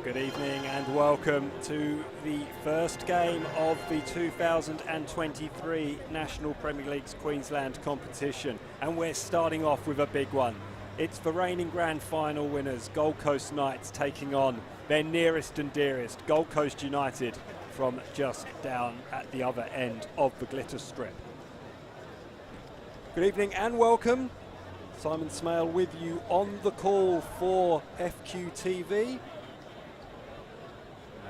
Good evening and welcome to the first game of the 2023 National Premier League's Queensland competition, and we're starting off with a big one. It's the reigning grand final winners, Gold Coast Knights, taking on their nearest and dearest, Gold Coast United, from just down at the other end of the glitter strip. Good evening and welcome. Simon Smale with you on the call for FQTV.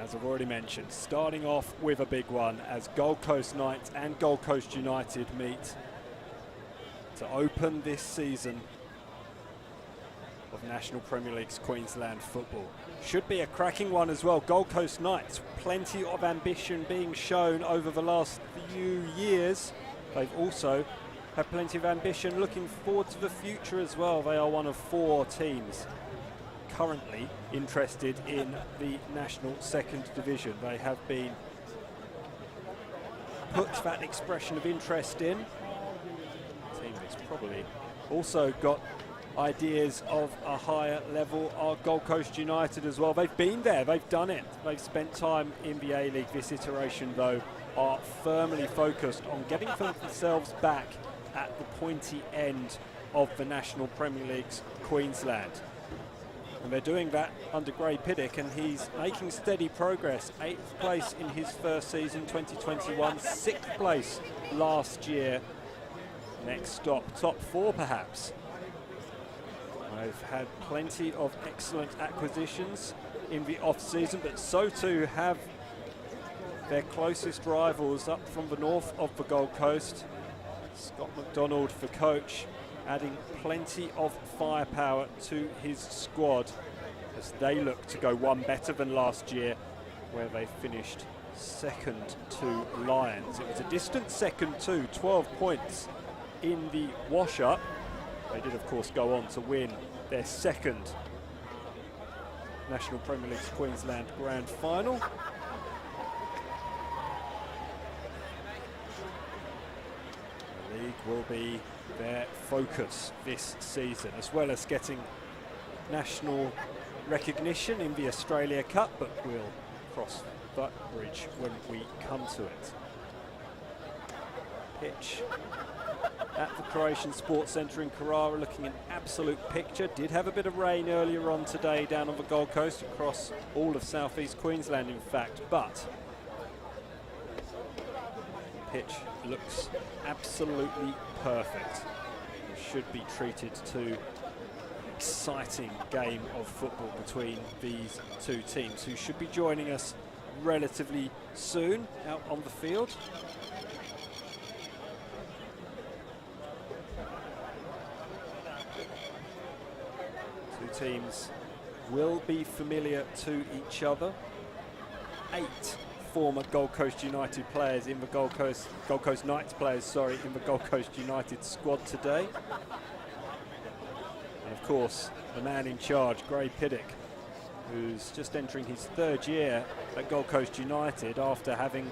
As I've already mentioned, starting off with a big one as Gold Coast Knights and Gold Coast United meet to open this season of National Premier League's Queensland football. Should be a cracking one as well. Gold Coast Knights, plenty of ambition being shown over the last few years. They've also had plenty of ambition looking forward to the future as well. They are one of 4 teams currently interested in the National Second Division. They have been put that expression of interest in. The team that's probably also got ideas of a higher level are Gold Coast United as well. They've been there, they've done it. They've spent time in the A-League. This iteration, though, are firmly focused on getting themselves back at the pointy end of the National Premier League's Queensland. And they're doing that under Gray Piddick, and he's making steady progress. 8th place in his first season, 2021, 6th place last year. Next stop, top 4 perhaps. They've had plenty of excellent acquisitions in the off-season, but so too have their closest rivals up from the north of the Gold Coast. Scott McDonald, the coach, adding plenty of firepower to his squad as they look to go one better than last year, where they finished second to Lions. It was a distant second too, 12 points in the wash-up. They did of course go on to win their second National Premier League's Queensland Grand Final. The league will be their focus this season, as well as getting national recognition in the Australia Cup, but we'll cross that bridge when we come to it. Pitch at the Croatian Sports Centre in Carrara looking an absolute picture. Did have a bit of rain earlier on today down on the Gold Coast, across all of southeast Queensland in fact, but the pitch looks absolutely perfect. It should be treated to an exciting game of football between these two teams, who should be joining us relatively soon out on the field. Two teams will be familiar to each other. 8 former Gold Coast United players in the Gold Coast Knights players, sorry, in the Gold Coast United squad today. And of course, the man in charge, Gray Piddick, who's just entering his 3rd year at Gold Coast United after having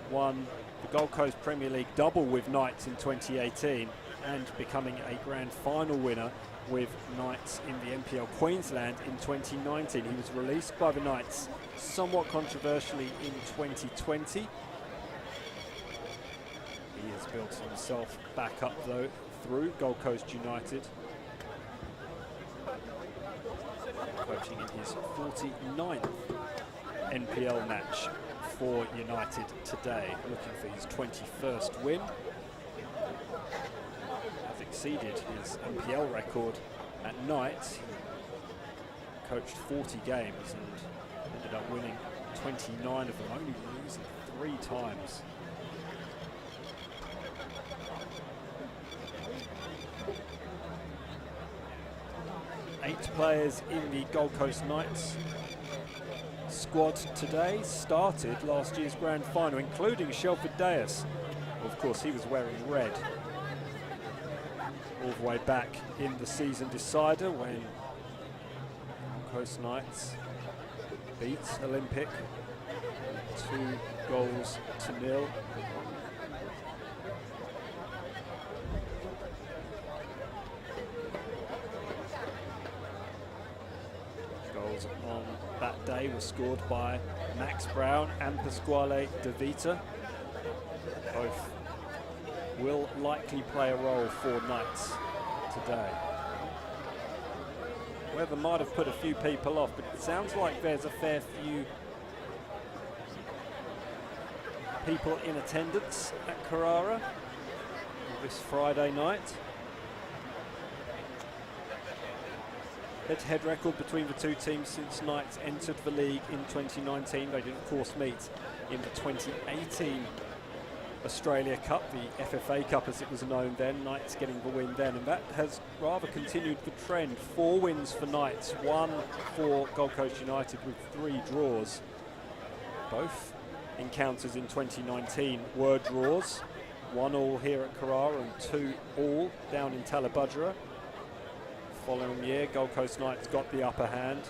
won the Gold Coast Premier League double with Knights in 2018 and becoming a grand final winner with Knights in the NPL Queensland in 2019. He was released by the Knights somewhat controversially in 2020. He has built himself back up though through Gold Coast United, coaching in his 49th NPL match for United today, looking for his 21st win. Has exceeded his NPL record at Knights. Coached 40 games and ended up winning 29 of them, only losing 3 times. Eight players in the Gold Coast Knights squad today started last year's grand final, including Shelford Deas. Of course, he was wearing red all the way back in the season decider when Gold Coast Knights beat Olympic 2-0. Goals on They were scored by Max Brown and Pasquale De Vita. Both will likely play a role for Knights today. Weather might have put a few people off, but it sounds like there's a fair few people in attendance at Carrara this Friday night. Head-to-head record between the two teams since Knights entered the league in 2019. They did, of course, meet in the 2018 Australia Cup, the FFA Cup as it was known then. Knights getting the win then, and that has rather continued the trend. 4 wins for Knights, 1 for Gold Coast United with 3 draws. Both encounters in 2019 were draws. 1-1 here at Carrara and 2-2 down in Talabudgera. Following year, Gold Coast Knights got the upper hand.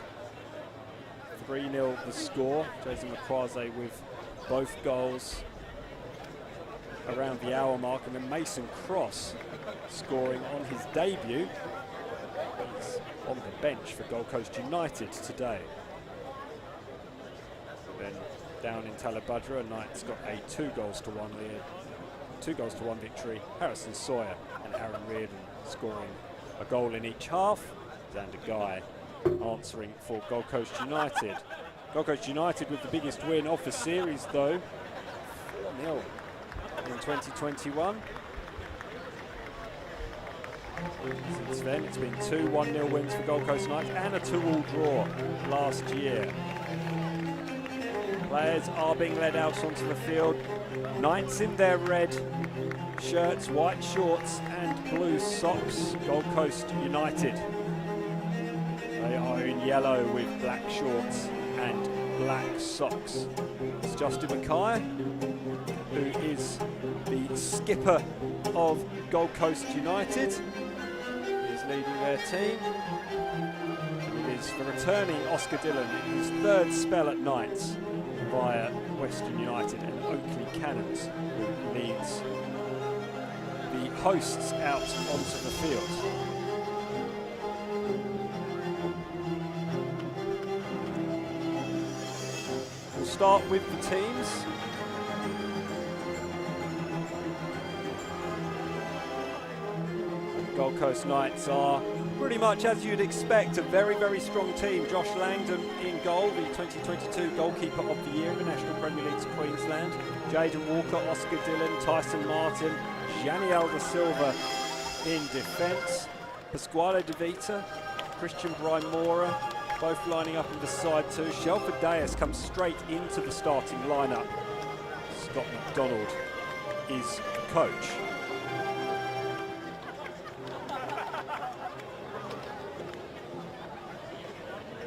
3-0 the score. Jason McQuarze with both goals around the hour mark, and then Mason Cross scoring on his debut. He's on the bench for Gold Coast United today. Then down in Talabudgera, Knights got a 2-1 victory. Harrison Sawyer and Aaron Reardon scoring a goal in each half. Xander Guy answering for Gold Coast United. Gold Coast United with the biggest win of the series though, 4-0 in 2021. Since then it's been 2 1-0 wins for Gold Coast Knights and a 2-2 draw last year. Players are being led out onto the field. Knights in their red shirts, white shorts and blue socks. Gold Coast United, they are in yellow with black shorts and black socks. It's Justin Mackay, who is the skipper of Gold Coast United. He is leading their team. It is the returning Oscar Dillon in his 3rd spell at Knights via Western United, and Oakley Cannons, who leads the hosts out onto the field. We'll start with the teams. Gold Coast Knights are pretty much as you'd expect, a very, very strong team. Josh Langdon in goal, the 2022 goalkeeper of the year in the National Premier League's Queensland. Jaden Walker, Oscar Dillon, Tyson Martin, Janiel da Silva in defence. Pasquale De Vita, Christian Brymora, both lining up in the side too. Shelford Deas comes straight into the starting lineup. Scott McDonald is coach.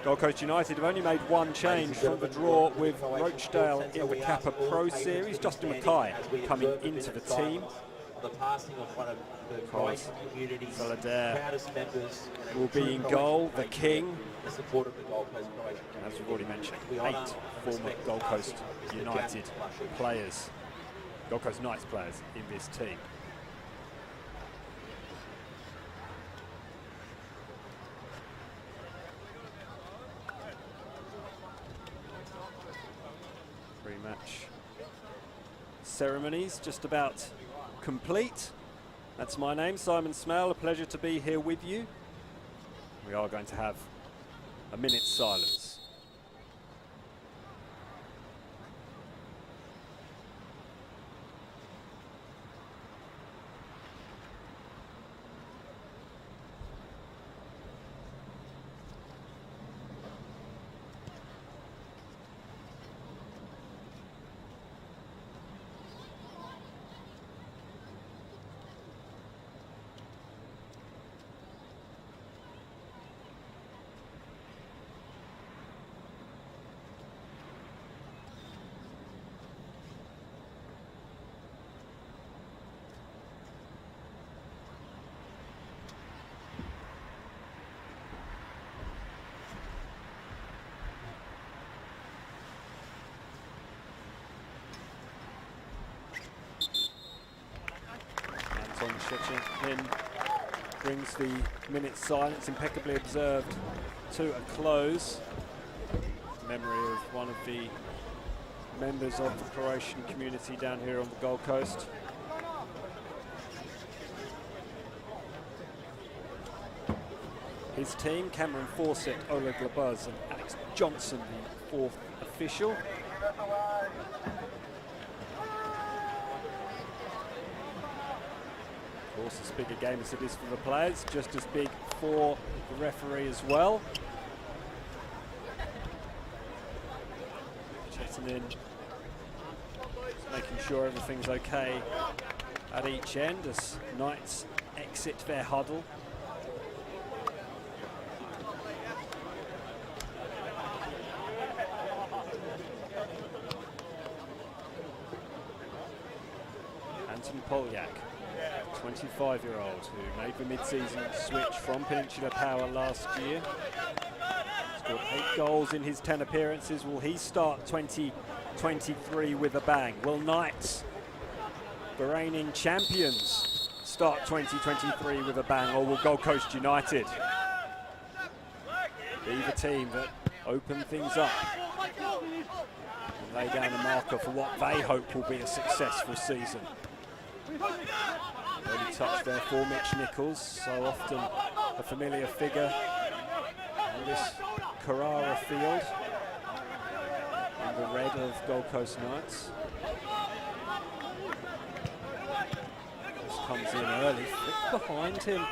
Gold Coast United have only made 1 change from the draw with Rochdale in the Kappa Pro Series. Justin Mackay coming into the team. Solidaire will be in goal, the king. As we've already mentioned, 8 former Gold Coast United players, Gold Coast Knights players in this team. Pre-match ceremonies just about complete. That's my name, Simon Smale. A pleasure to be here with you. We are going to have a minute's silence. Then brings the minute's silence impeccably observed to a close. memory of one of the members of the Croatian community down here on the Gold Coast. His team, Cameron Fawcett, Oleg Labuz and Alex Johnson, the fourth official. Of course, as big a game as it is for the players, just as big for the referee as well. Checking in, making sure everything's okay at each end as Knights exit their huddle. Anton Polyak, 25-year-old who made the mid-season switch from Peninsula Power last year. Scored 8 goals in his 10 appearances. Will he start 2023 with a bang? Will Knights, the reigning champions, start 2023 with a bang, or will Gold Coast United be the team that open things up and lay down a marker for what they hope will be a successful season? Early touch there for Mitch Nichols, so often a familiar figure on this Carrara field in the red of Gold Coast Knights. This comes in early, flicked behind him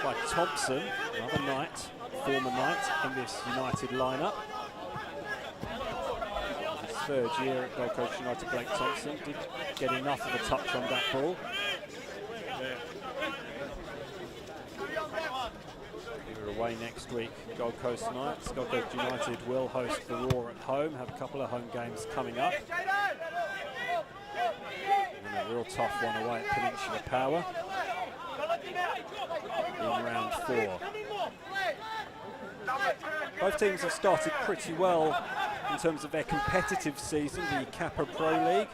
by Thompson, another Knight, former Knight in this United lineup. His third year at Gold Coast United, Blake Thompson did get enough of a touch on that ball. We're away next week, Gold Coast Knights. Gold Coast United will host the Roar at home, have a couple of home games coming up. And a real tough one away at Peninsula Power in round 4. Both teams have started pretty well in terms of their competitive season. The Kappa Pro League,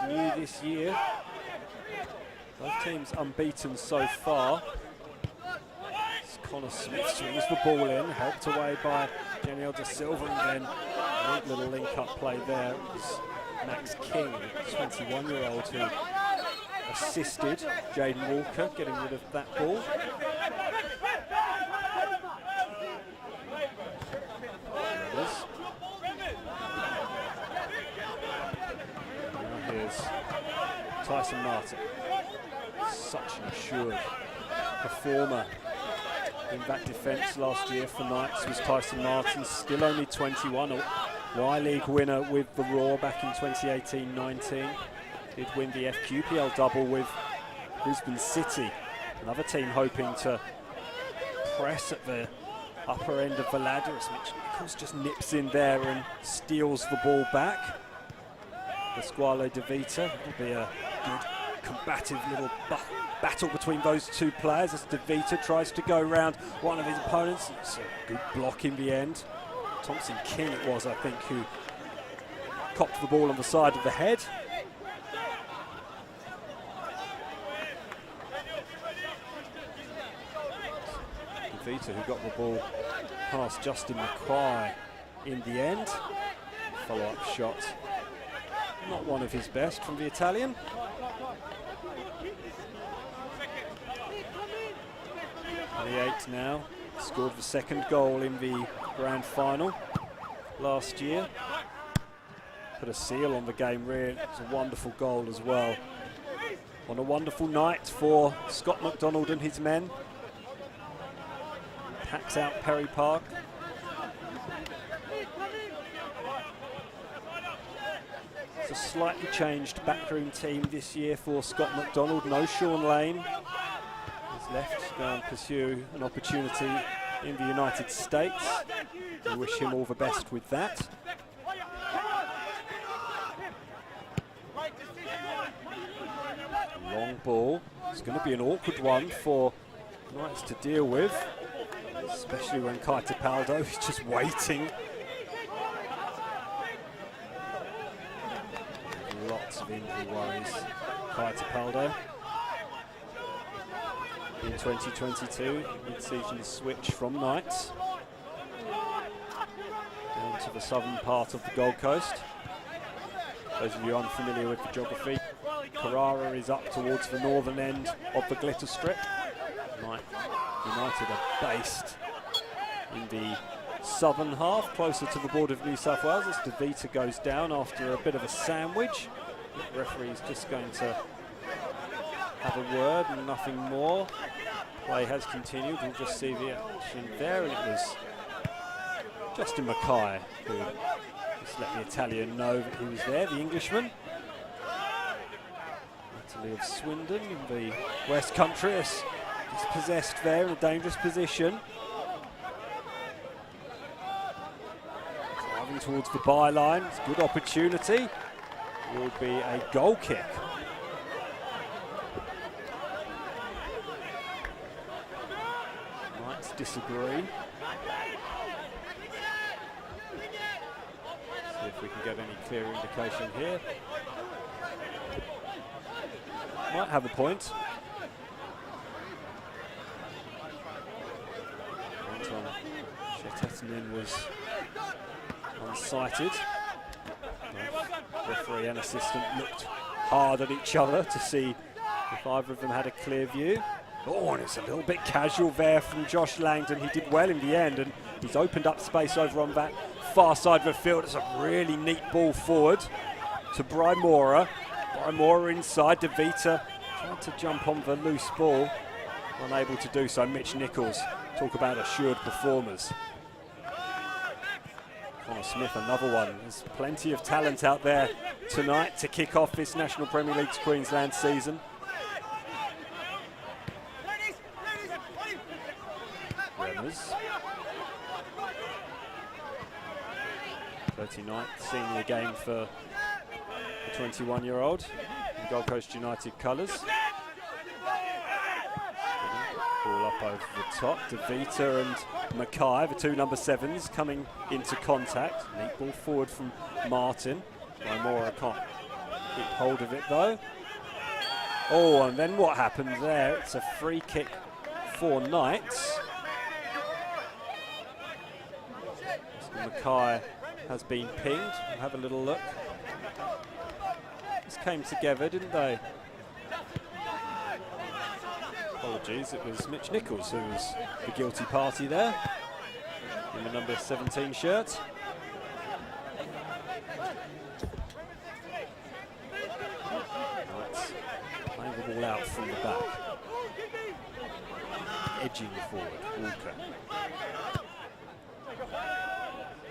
new this year. Both teams unbeaten so far. Connor Smith swings the ball in, helped away by Daniel Da Silva, and then a neat little link-up play there. It was Max King, the 21-year-old, who assisted Jaden Walker getting rid of that ball. Now here's Tyson Martin, such an assured performer in that defence last year for Knights was Tyson Martin, still only 21, a Y-League winner with the Roar back in 2018-19. Did win the FQPL double with Brisbane City, another team hoping to press at the upper end of the ladder as Mitch Nichols just nips in there and steals the ball back. Pasquale De Vita will be a good combative little battle between those two players as De Vita tries to go round one of his opponents. It's a good block in the end. Thompson King it was, I think, who copped the ball on the side of the head. De Vita, who got the ball past Justin McQuay in the end. Follow-up shot, not one of his best from the Italian. 28 now, scored the second goal in the grand final last year. Put a seal on the game, really. It's a wonderful goal as well. On a wonderful night for Scott McDonald and his men. Packs out Perry Park. It's a slightly changed backroom team this year for Scott McDonald. No Sean Lane. Left to go and pursue an opportunity in the United States. We wish him all the best with that. Long ball. It's going to be an awkward one for Knights to deal with, especially when Kai Tapaldo is just waiting. Lots of injury worries, Kai Tapaldo. In 2022, mid-season switch from Knights. Down to the southern part of the Gold Coast. Those of you unfamiliar with the geography, Carrara is up towards the northern end of the glitter strip. United are based in the southern half, closer to the border of New South Wales, as DeVita goes down after a bit of a sandwich. The referee's just going to have a word and nothing more. Play has continued. We'll just see the action there, and it was Justin Mackay who just let the Italian know that he was there, the Englishman. Italy of Swindon in the West Country is possessed there in a dangerous position. Driving towards the byline, it's a good opportunity. Will be a goal kick. Knights disagree. See if we can get any clear indication here. Might have a point. Anton Shetetanen was unsighted. Referee and assistant looked hard at each other to see if either of them had a clear view. Oh, and it's a little bit casual there from Josh Langdon. He did well in the end, and he's opened up space over on that far side of the field. It's a really neat ball forward to Brymora. Brymora inside, DeVita trying to jump on the loose ball, unable to do so. Mitch Nichols, talk about assured performers. Connor Smith, another one. There's plenty of talent out there tonight to kick off this National Premier League's Queensland season. Remmers. 39th senior game for the 21-year-old in Gold Coast United colours. Ball up over the top. DeVita and Mackay, the two number 7s, coming into contact. Neat ball forward from Martin. Brymora can't keep hold of it though. Oh, and then what happened there? It's a free kick for Knights. Mackay has been pinged. We'll have a little look. This came together, didn't they? Apologies, it was Mitch Nichols who was the guilty party there in the number 17 shirt. Right. Playing the ball out from the back. Edging forward, Walker.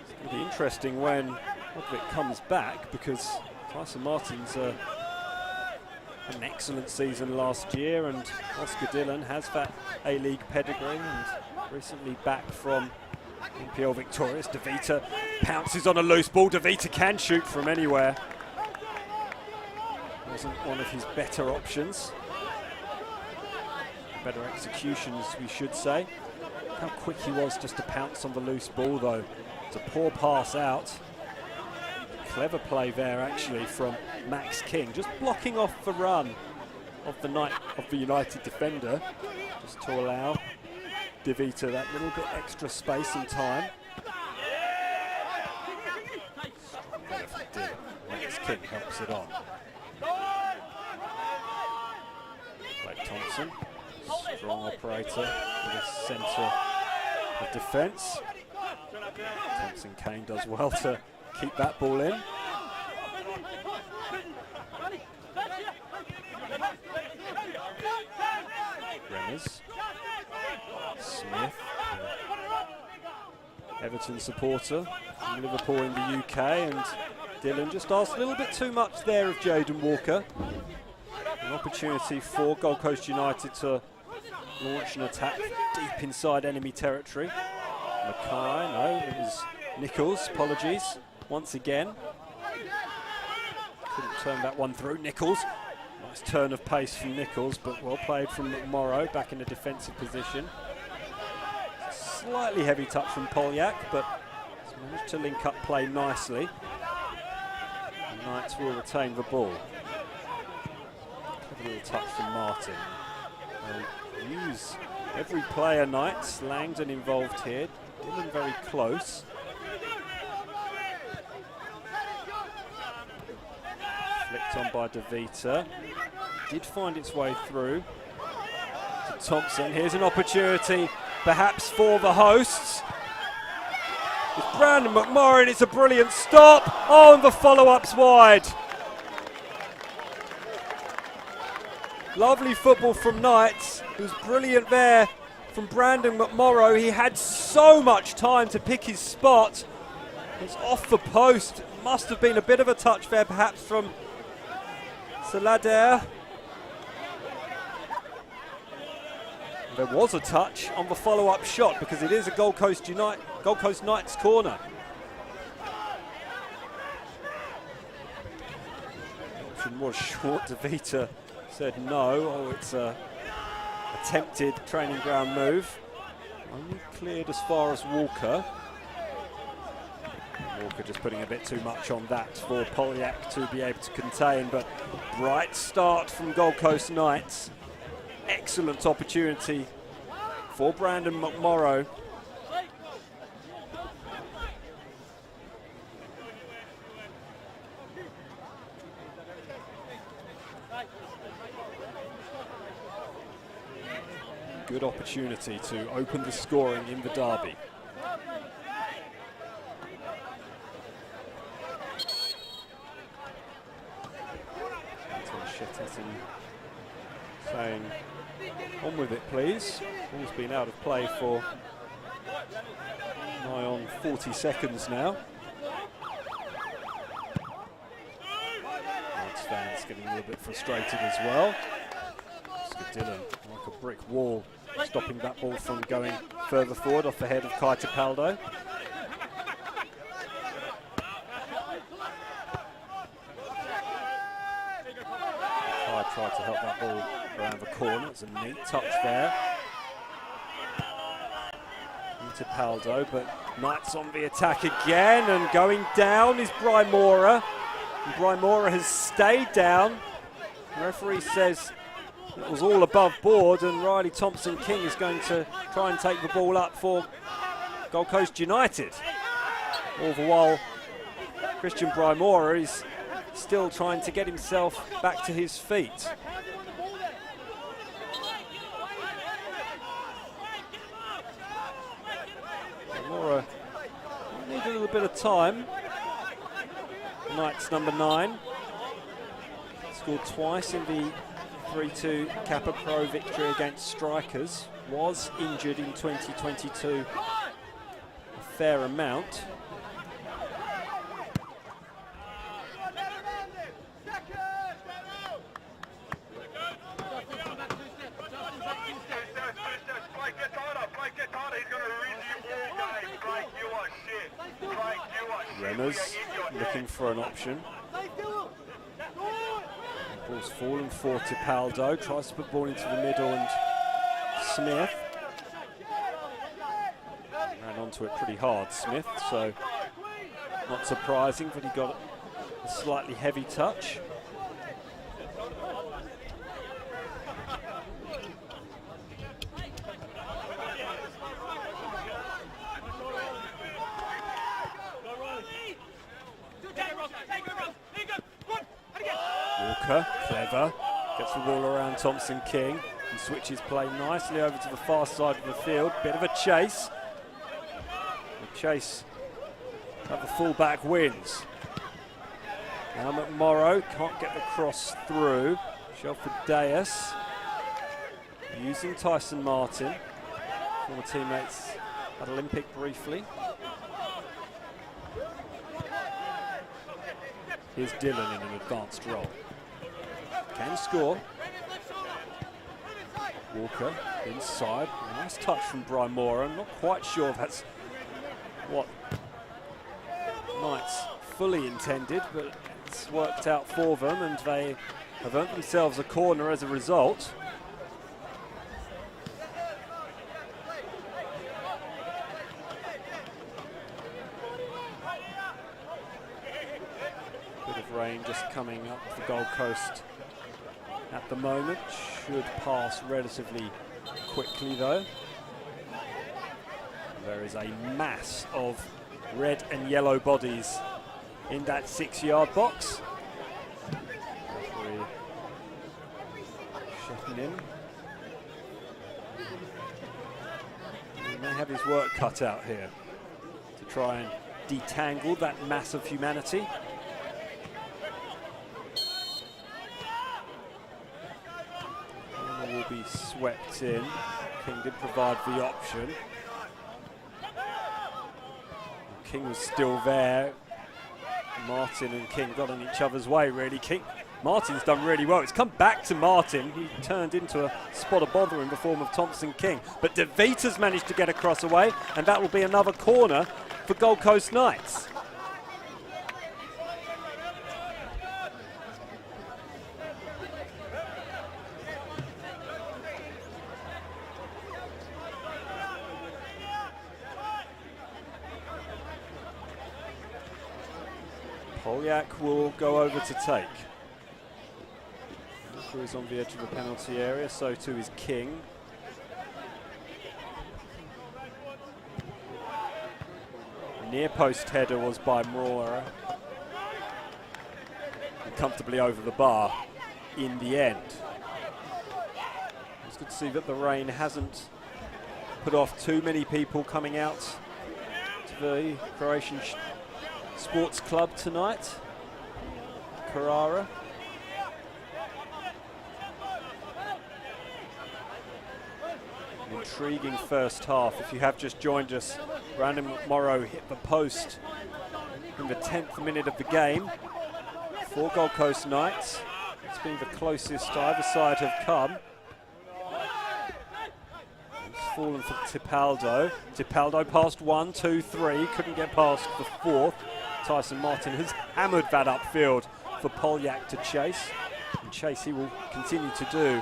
It's going to be interesting when Roderick comes back, because Tyson Martin's an excellent season last year, and Oscar Dillon has that A-League pedigree and recently back from NPL victorious. DeVita pounces on a loose ball. DeVita can shoot from anywhere. Wasn't one of his better options. Better executions, we should say. How quick he was just to pounce on the loose ball though. It's a poor pass out. Clever play there actually from Max King, just blocking off the run of the United defender, just to allow DeVita that little bit extra space and time. Max King helps it on. Blake Thompson, strong operator in the centre of defence. Thompson Kane does well to keep that ball in. Remmers. Smith, Everton supporter from Liverpool in the UK, and Dillon just asked a little bit too much there of Jaden Walker. An opportunity for Gold Coast United to launch an attack deep inside enemy territory. Mackay, no, it was Nichols, apologies, once again. Couldn't turn that one through. Nichols, nice turn of pace from Nichols, but well played from McMorrow, back in a defensive position. Slightly heavy touch from Polyak, but he's managed to link up play nicely. The Knights will retain the ball. A little touch from Martin. They'll use every player Knights. Langdon involved here. Dillon very close. It's on by DeVita. Did find its way through to Thompson. Here's an opportunity, perhaps for the hosts. It's Brandon McMorrow, and it's a brilliant stop. Oh, and the follow-up's wide. Lovely football from Knights. It was brilliant there from Brandon McMorrow. He had so much time to pick his spot. It's off the post. Must have been a bit of a touch there, perhaps, from Salader. There was a touch on the follow-up shot because it is a Gold Coast Knights corner. Option was short. DeVita said no. Oh, it's a attempted training ground move. Only cleared as far as Walker. Walker just putting a bit too much on that for Polyak to be able to contain, but bright start from Gold Coast Knights. Excellent opportunity for Brandon McMorrow. Good opportunity to open the scoring in the derby. Saying, on with it please. Ball's been out of play for nigh on 40 seconds now. Knights fans getting a little bit frustrated as well. Dillon, like a brick wall, stopping that ball from going further forward off the head of Kai Tapaldo. Tried to help that ball around the corner. It's a neat touch there. Tapaldo, but Knights on the attack again, and going down is Brymora. Brymora has stayed down. The referee says it was all above board, and Riley Thompson-King is going to try and take the ball up for Gold Coast United. All the while, Christian Brymora is still trying to get himself back to his feet. Brymora needs a little bit of time. Knights number 9 scored twice in the 3-2 Kappa Pro victory against Strikers. Was injured in 2022 a fair amount. Remmers looking for an option. Ball's fallen for Tapaldo, tries to put the ball into the middle, and Smith ran onto it pretty hard, Smith, so not surprising that he got a slightly heavy touch. Walker, clever, gets the ball around Thompson-King and switches play nicely over to the far side of the field. Bit of a chase. The chase at the fullback wins. Now McMorrow can't get the cross through. Shelford Deas using Tyson Martin, former teammates at Olympic briefly. Here's Dillon in an advanced role. Can score. Walker inside. Nice touch from Brymora. I'm not quite sure if that's what Knights fully intended, but it's worked out for them, and they have earned themselves a corner as a result. Bit of rain just coming up for Gold Coast at the moment. Should pass relatively quickly though. There is a mass of red and yellow bodies in that 6-yard box. referee checking in. He may have his work cut out here to try and detangle that mass of humanity. Corner will be swept in. King did provide the option. King was still there. Martin and King got in each other's way, really. Martin's done really well. It's come back to Martin. He turned into a spot of bother in the form of Thompson King. But De Vita's managed to get across away, and that will be another corner for Gold Coast Knights. Polyak will go over to take. Walker is on the edge of the penalty area, so too is King. Near post header was by Mora. And comfortably over the bar in the end. It's good to see that the rain hasn't put off too many people coming out to the Croatian Sports Club tonight. Carrara. An intriguing first half. If you have just joined us, Brandon McMorrow hit the post in the 10th minute of the game for Gold Coast Knights. It's been the closest either side have come. It's fallen for Tipaldo. Tipaldo passed 1, 2, 3, couldn't get past the 4th. Tyson Martin has hammered that upfield for Polyak to chase. And chase he will continue to do.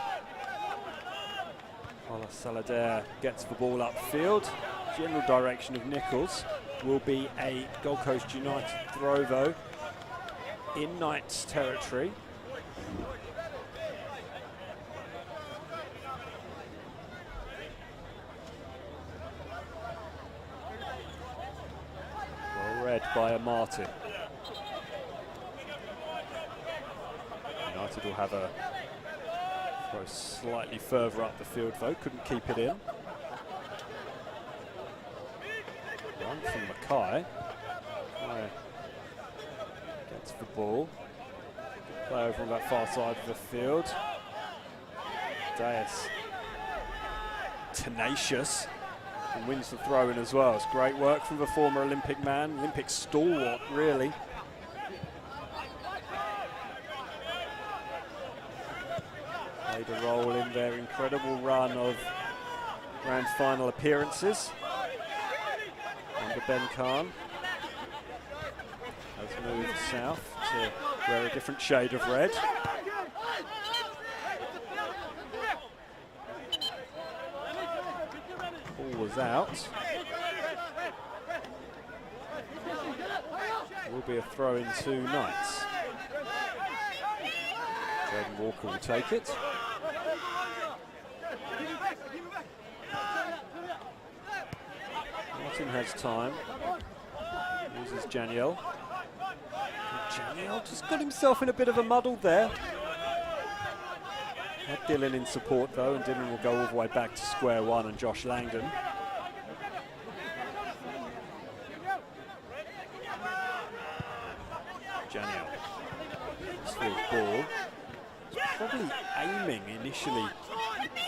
While Salader gets the ball upfield. General direction of Nichols will be a Gold Coast United throw though in Knights territory. Well read by a Martin. United will have a throw slightly further up the field though, couldn't keep it in. Run from Mackay. Mackay gets the ball. Play over on that far side of the field. Dias tenacious and wins the throw in as well. It's great work from the former Olympic man, Olympic stalwart really. Played a role in their incredible run of grand final appearances. Under Ben Khan has moved south to wear a different shade of red. Ball was out. Will be a throw in to Knights. Jaden Walker will take it. Martin has time. Uses Janiel. Janiel just got himself in a bit of a muddle there. Had Dylan in support though, and Dylan will go all the way back to square one and Josh Langdon. Janiel. Swift ball. Probably aiming initially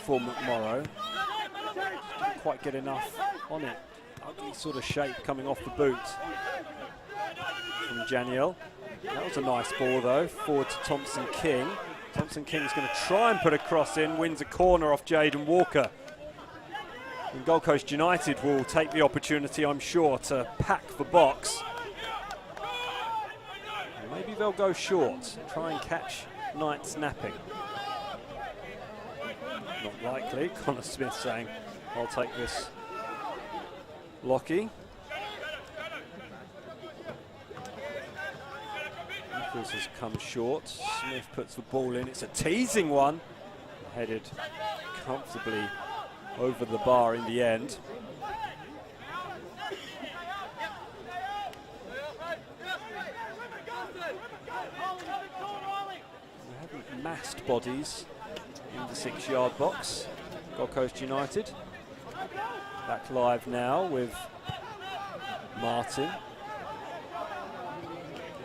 for McMorrow. Didn't quite get enough on it. Ugly sort of shape coming off the boot from Janiel. That was a nice ball though, forward to Thompson King. Thompson King's going to try and put a cross in, wins a corner off Jaden Walker. And Gold Coast United will take the opportunity, I'm sure, to pack the box. And maybe they'll go short, try and catch Knights napping. Not likely. Connor Smith saying, I'll take this, Lockie. Nichols has come short. Smith puts the ball in. It's a teasing one. Headed comfortably over the bar in the end. We haven't massed bodies in the 6-yard box. Gold Coast United back live now with Martin.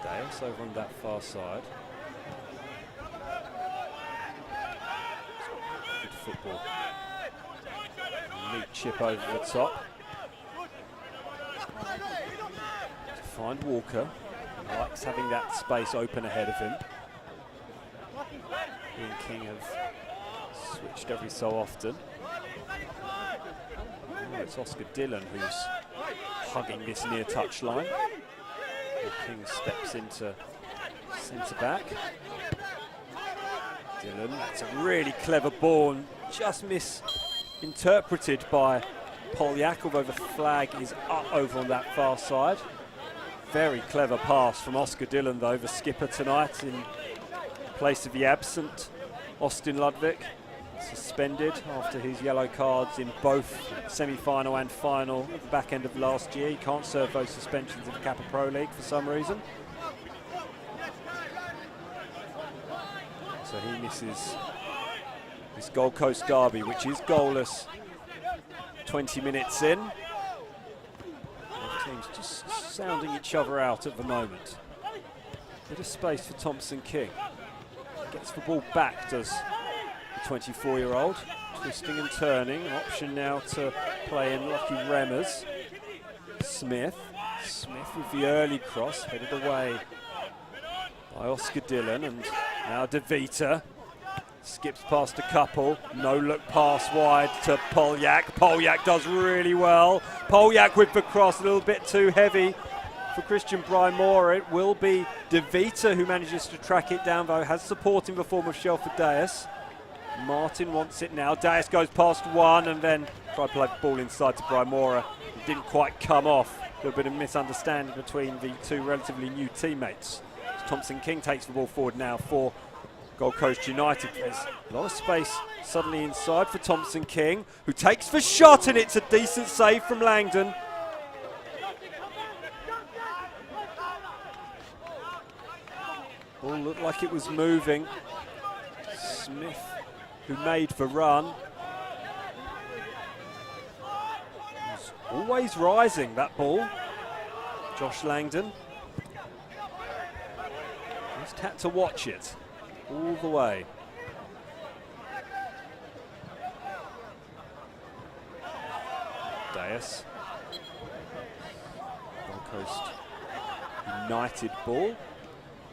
Deus over on that far side. Good football. Neat chip over the top. To find Walker. He likes having that space open ahead of him. He and King have switched every so often. Oh, it's Oscar Dillon who's hugging this near touchline. King steps into centre back. Dillon, that's a really clever ball, just misinterpreted by Polyak, although the flag is up over on that far side. Very clever pass from Oscar Dillon though, the skipper tonight in place of the absent Austin Ludwig, suspended after his yellow cards in both semi-final and final at the back end of last year. He can't serve those suspensions in the Kappa Pro League for some reason. So he misses this Gold Coast derby, which is goalless 20 minutes in. Both teams just sounding each other out at the moment. Bit of space for Thompson King. Gets the ball back, does the 24-year-old. Twisting and turning. An option now to play in Lockie Remmers. Smith. Smith with the early cross, headed away by Oscar Dillon, and now De Vita skips past a couple. No look pass wide to Polyak. Polyak does really well. Polyak with the cross, a little bit too heavy for Christian Brymore. It will be De Vita who manages to track it down, though has support in the form of Shelford Deus. Martin wants it now. Deus goes past one and then tried to play the ball inside to Brymore. It didn't quite come off. A little bit of misunderstanding between the two relatively new teammates. Thompson King takes the ball forward now for Gold Coast United. There's a lot of space suddenly inside for Thompson King, who takes the shot, and it's a decent save from Langdon. Ball looked like it was moving. Smith, who made the run. He's always rising, that ball. Josh Langdon. Just had to watch it all the way. Deus. Gold Coast United ball.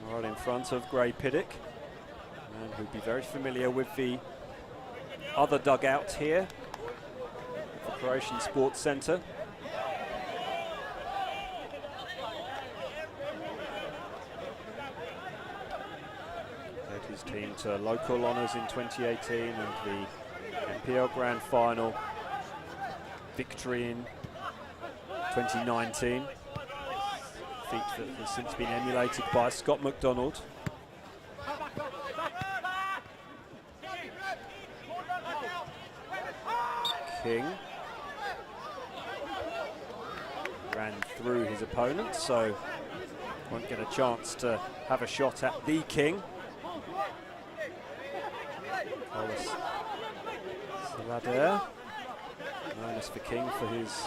Right in front of Gray Piddick, and who'd be very familiar with the other dugout here, the Croatian Sports Centre. Led his team to local honours in 2018 and the NPL Grand Final victory in 2019. Feat that has since been emulated by Scott McDonald. King ran through his opponent, so won't get a chance to have a shot at the King. Carlos Salader, known as the King for his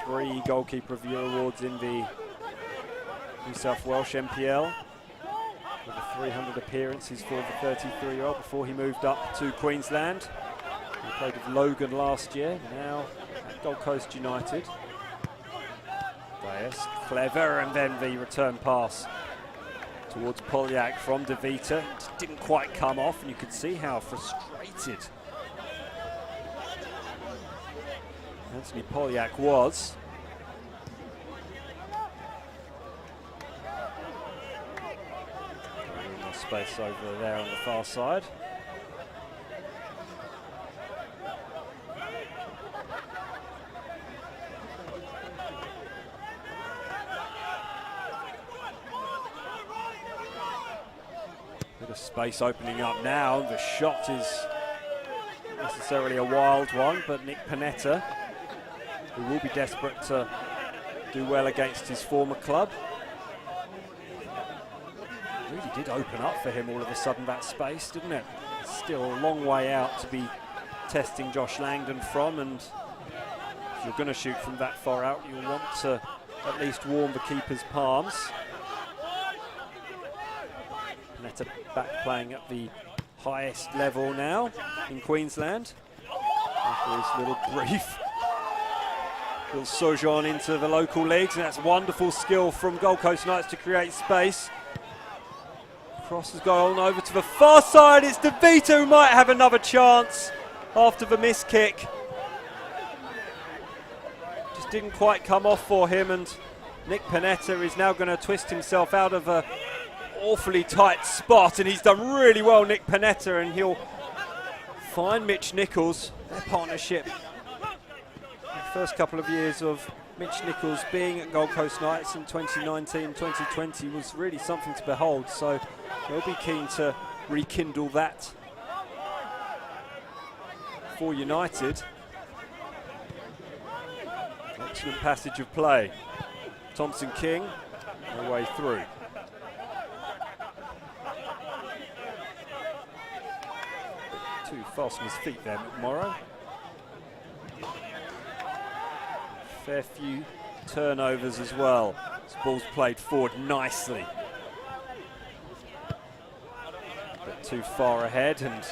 3 Goalkeeper of the Year awards in the New South Welsh NPL, with the 300 appearances for the 33-year-old before he moved up to Queensland. He played with Logan last year, now at Gold Coast United. Deus, clever, and then the return pass towards Polyak from De Vita. It didn't quite come off, and you could see how frustrated Anthony Polyak was. Space over there on the far side. Bit of space opening up now. The shot is not necessarily a wild one, but Nick Panetta, who will be desperate to do well against his former club. Really did open up for him all of a sudden, that space, didn't it? Still a long way out to be testing Josh Langdon from, and if you're going to shoot from that far out, you'll want to at least warm the keeper's palms. Netta back playing at the highest level now in Queensland. After this little brief little sojourn into the local leagues, and that's wonderful skill from Gold Coast Knights to create space. Cross has gone over to the far side. It's DeVita who might have another chance after the miss kick. Just didn't quite come off for him, and Nick Panetta is now going to twist himself out of a awfully tight spot, and he's done really well, Nick Panetta, and he'll find Mitch Nichols. Their partnership, the first couple of years of Mitch Nichols being at Gold Coast Knights in 2019-2020 was really something to behold, so they'll be keen to rekindle that for United. Excellent passage of play. Thompson King, their way through. Too fast on his feet there, McMorrow. Fair few turnovers as well. This ball's played forward nicely. But too far ahead, and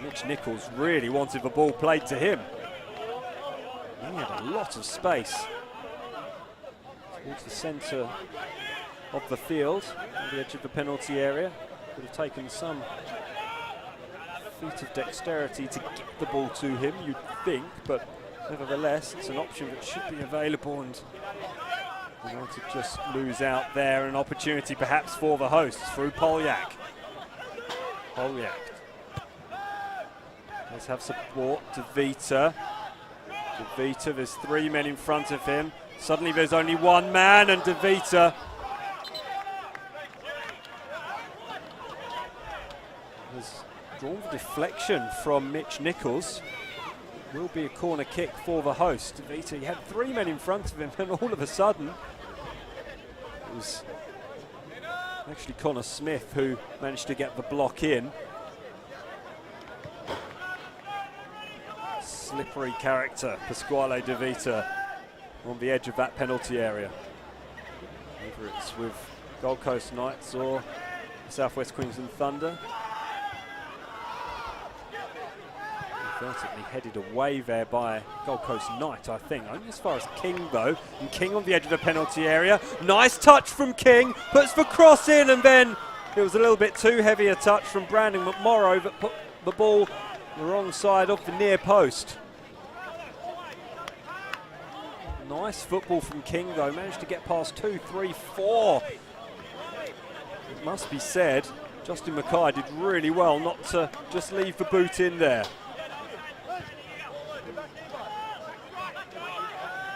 Mitch Nichols really wanted the ball played to him. He had a lot of space towards the centre of the field, on the edge of the penalty area. Would have taken some feat of dexterity to get the ball to him, you'd think, but nevertheless, it's an option that should be available, and we want to just lose out there. An opportunity perhaps for the hosts through Polyak. Polyak. Let's have support. DeVita. DeVita, there's three men in front of him. Suddenly there's only one man, and DeVita has drawn the deflection from Mitch Nichols. Will be a corner kick for the host. DeVita, he had three men in front of him, and all of a sudden it was actually Connor Smith who managed to get the block in. Slippery character, Pasquale DeVita, on the edge of that penalty area. Whether it's with Gold Coast Knights or Southwest Queensland Thunder. Inadvertently headed away there by Gold Coast Knight, I think. Only as far as King, though. And King on the edge of the penalty area. Nice touch from King. Puts the cross in, and then it was a little bit too heavy a touch from Brandon McMorrow that put the ball the wrong side of the near post. Nice football from King, though. Managed to get past 2, 3, 4. It must be said, Justin Mackay did really well not to just leave the boot in there.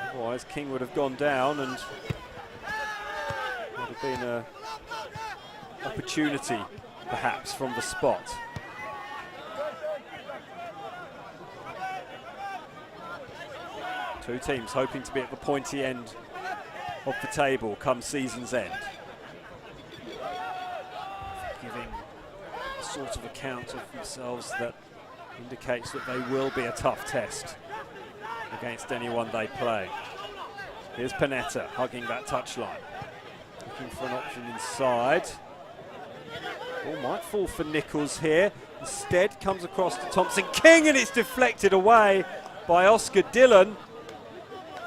Otherwise, King would have gone down, and would have been an opportunity, perhaps, from the spot. Two teams hoping to be at the pointy end of the table come season's end. Giving a sort of account of themselves that indicates that they will be a tough test against anyone they play. Here's Panetta hugging that touchline. Looking for an option inside. Ball might fall for Nichols here. Instead comes across to Thompson King, and it's deflected away by Oscar Dillon.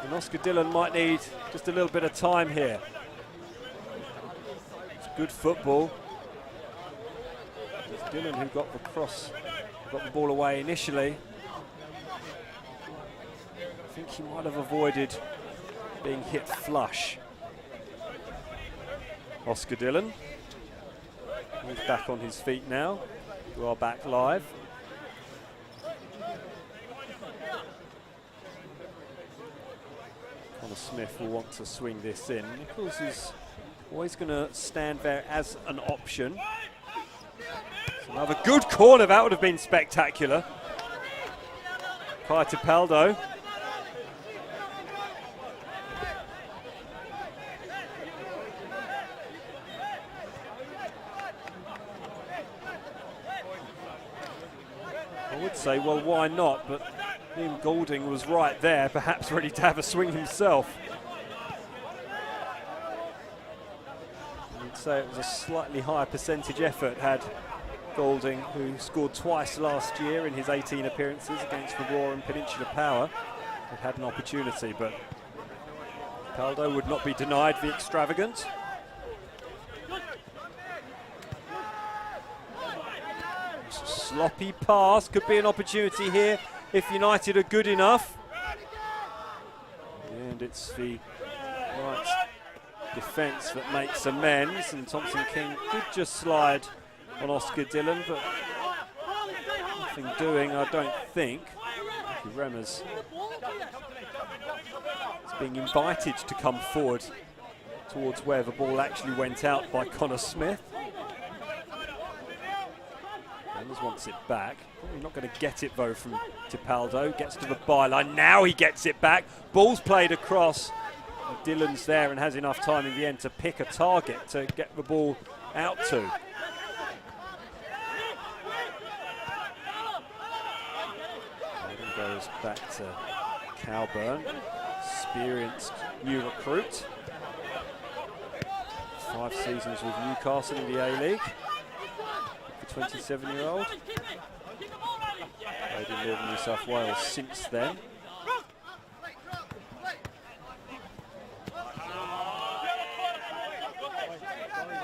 And Oscar Dillon might need just a little bit of time here. It's good football. It's Dillon who got the cross, got the ball away initially. I think he might have avoided being hit flush. Oscar Dillon. He's back on his feet now. We are back live. Connor Smith will want to swing this in. Nichols is always going to stand there as an option. It's another good corner. That would have been spectacular. Kai Tapaldo. I would say, well, why not? But Liam Goulding was right there, perhaps ready to have a swing himself. I'd say it was a slightly higher percentage effort had Goulding, who scored twice last year in his 18 appearances against Aurora and Peninsula Power, had an opportunity, but Caldo would not be denied the extravagant. Sloppy pass, could be an opportunity here if United are good enough. And it's the right defence that makes amends, and Thompson King did just slide on Oscar Dillon, but nothing doing, I don't think. Remmers is being invited to come forward towards where the ball actually went out by Connor Smith. Remmers wants it back. Probably not going to get it though from Tipaldo. Gets to the byline. Now he gets it back. Ball's played across. Dillon's there and has enough time in the end to pick a target to get the ball out to. Goes back to Calburn, experienced new recruit. 5 seasons with Newcastle in the A-League. The 27-year-old. Played in Northern New South Wales since then.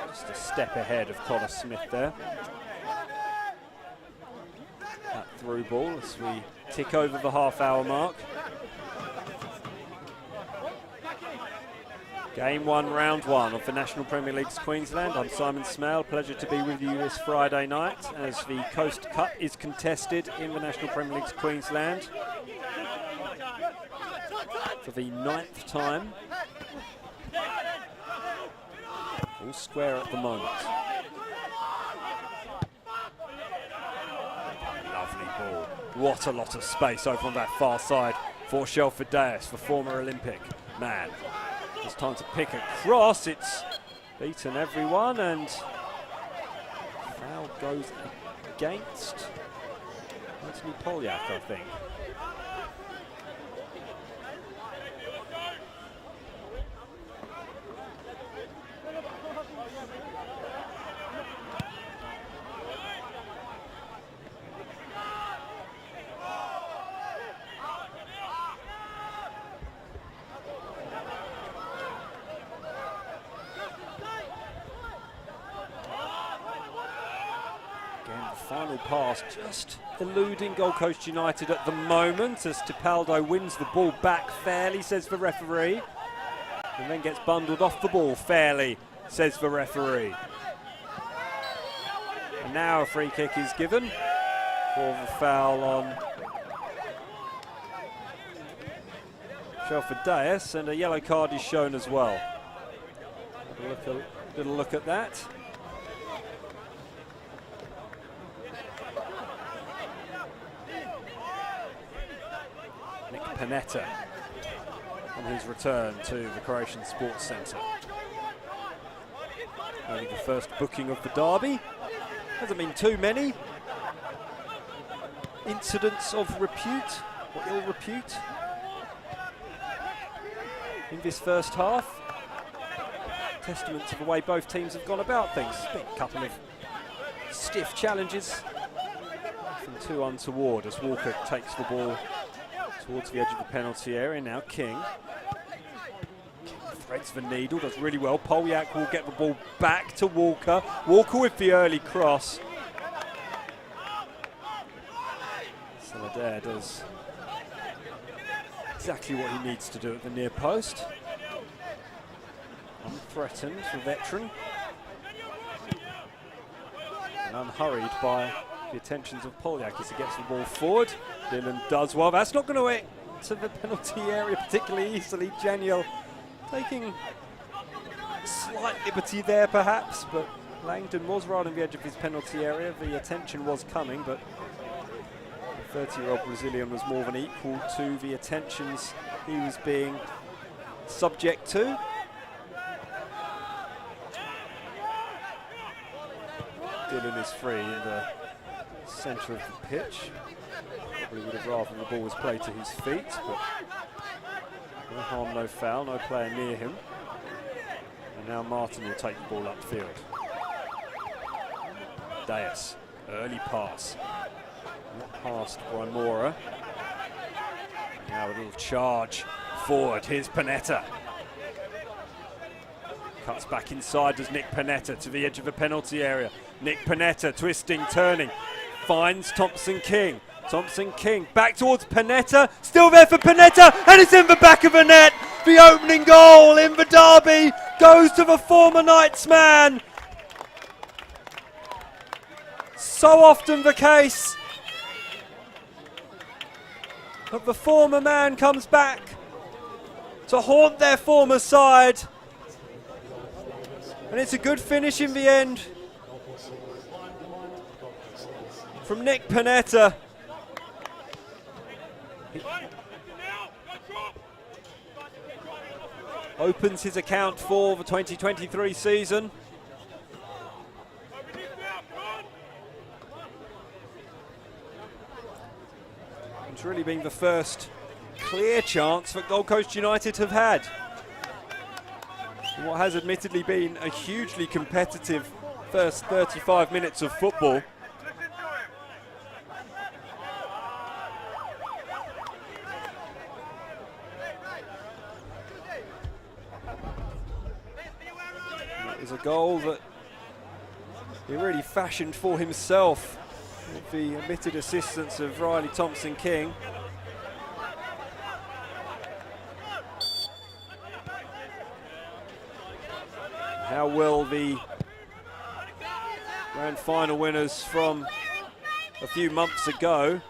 Just a step ahead of Connor Smith there. That through ball as we tick over the half-hour mark. Game 1, round 1 of the National Premier League's Queensland. I'm Simon Smale. Pleasure to be with you this Friday night as the Coast Cup is contested in the National Premier League's Queensland for the 9th time. All square at the moment. Lovely ball. What a lot of space over on that far side for Shelford Deas, the former Olympic man. It's time to pick a cross. It's beaten everyone, and foul goes against Anthony Polyak, I think. Final pass just eluding Gold Coast United at the moment as Tipaldo wins the ball back fairly, says the referee, and then gets bundled off the ball fairly, says the referee. And now a free kick is given for the foul on Shelford Deas, and a yellow card is shown as well. Have a little look at that. Panetta on his return to the Croatian Sports Centre. Only the first booking of the derby. Hasn't been too many incidents of repute or ill repute in this first half. Testament to the way both teams have gone about things. Been a couple of stiff challenges, nothing too untoward as Walker takes the ball towards the edge of the penalty area. Now King threads the needle, does really well. Polyak will get the ball back to Walker. Walker with the early cross. Saladair does exactly what he needs to do at the near post. Unthreatened, the veteran. And unhurried by the attentions of Polyak as he gets the ball forward. Dillon does well. That's not going to get to the penalty area particularly easily. Janiel taking slight liberty there perhaps, but Langdon was right on the edge of his penalty area. The attention was coming, but the 30-year-old Brazilian was more than equal to the attentions he was being subject to. Dillon is free in the centre of the pitch. Probably would have rather the ball was played to his feet, but no harm, no foul, no player near him. And now Martin will take the ball upfield. Deus, early pass. Not past Brymora. Now a little charge forward. Here's Panetta. Cuts back inside, does Nick Panetta to the edge of the penalty area. Nick Panetta twisting, turning, finds Thompson King. Thompson King back towards Panetta, still there for Panetta, and it's in the back of the net. The opening goal in the derby goes to the former Knights man. So often the case that the former man comes back to haunt their former side. And it's a good finish in the end from Nick Panetta. He opens his account for the 2023 season. It's really been the first clear chance that Gold Coast United have had. What has admittedly been a hugely competitive first 35 minutes of football. It was a goal that he really fashioned for himself with the omitted assistance of Riley Thompson King. How will the grand final winners from a few months ago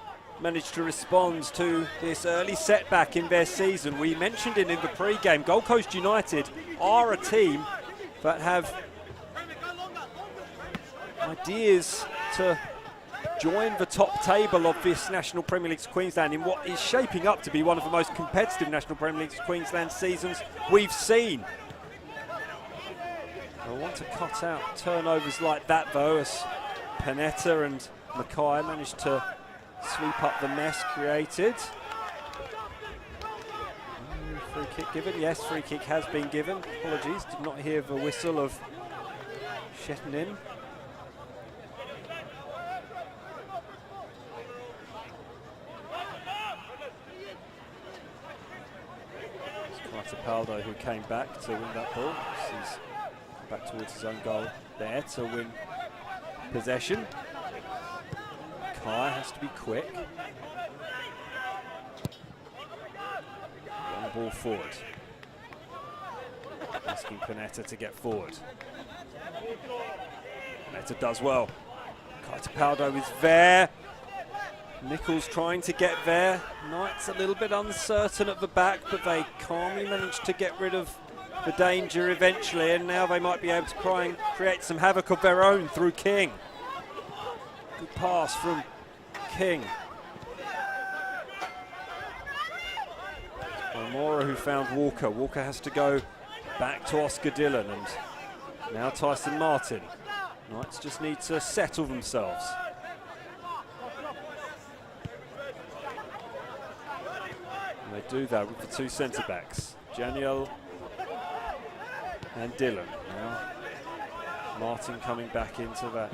manage to respond to this early setback in their season? We mentioned it in the pre-game. Gold Coast United are a team that have ideas to join the top table of this National Premier League Queensland in what is shaping up to be one of the most competitive National Premier League Queensland seasons we've seen. I want to cut out turnovers like that though, as Panetta and Mackay managed to sweep up the mess created. Free kick given? Yes, free kick has been given. Apologies, did not hear the whistle of Shettenin. It's Quatapaldo who came back to win that ball. He's back towards his own goal there to win possession. Kai has to be quick. Long ball forward. Asking Panetta to get forward. Panetta does well. Quatapaldo is there. Nichols trying to get there. Knights a little bit uncertain at the back, but they calmly managed to get rid of the danger eventually, and now they might be able to try and create some havoc of their own through King. Good pass from King. Mora who found Walker. Walker has to go back to Oscar Dillon, and now Tyson Martin. Knights just need to settle themselves. And they do that with the two centre-backs, Janiel and Dillon. Now Martin coming back into that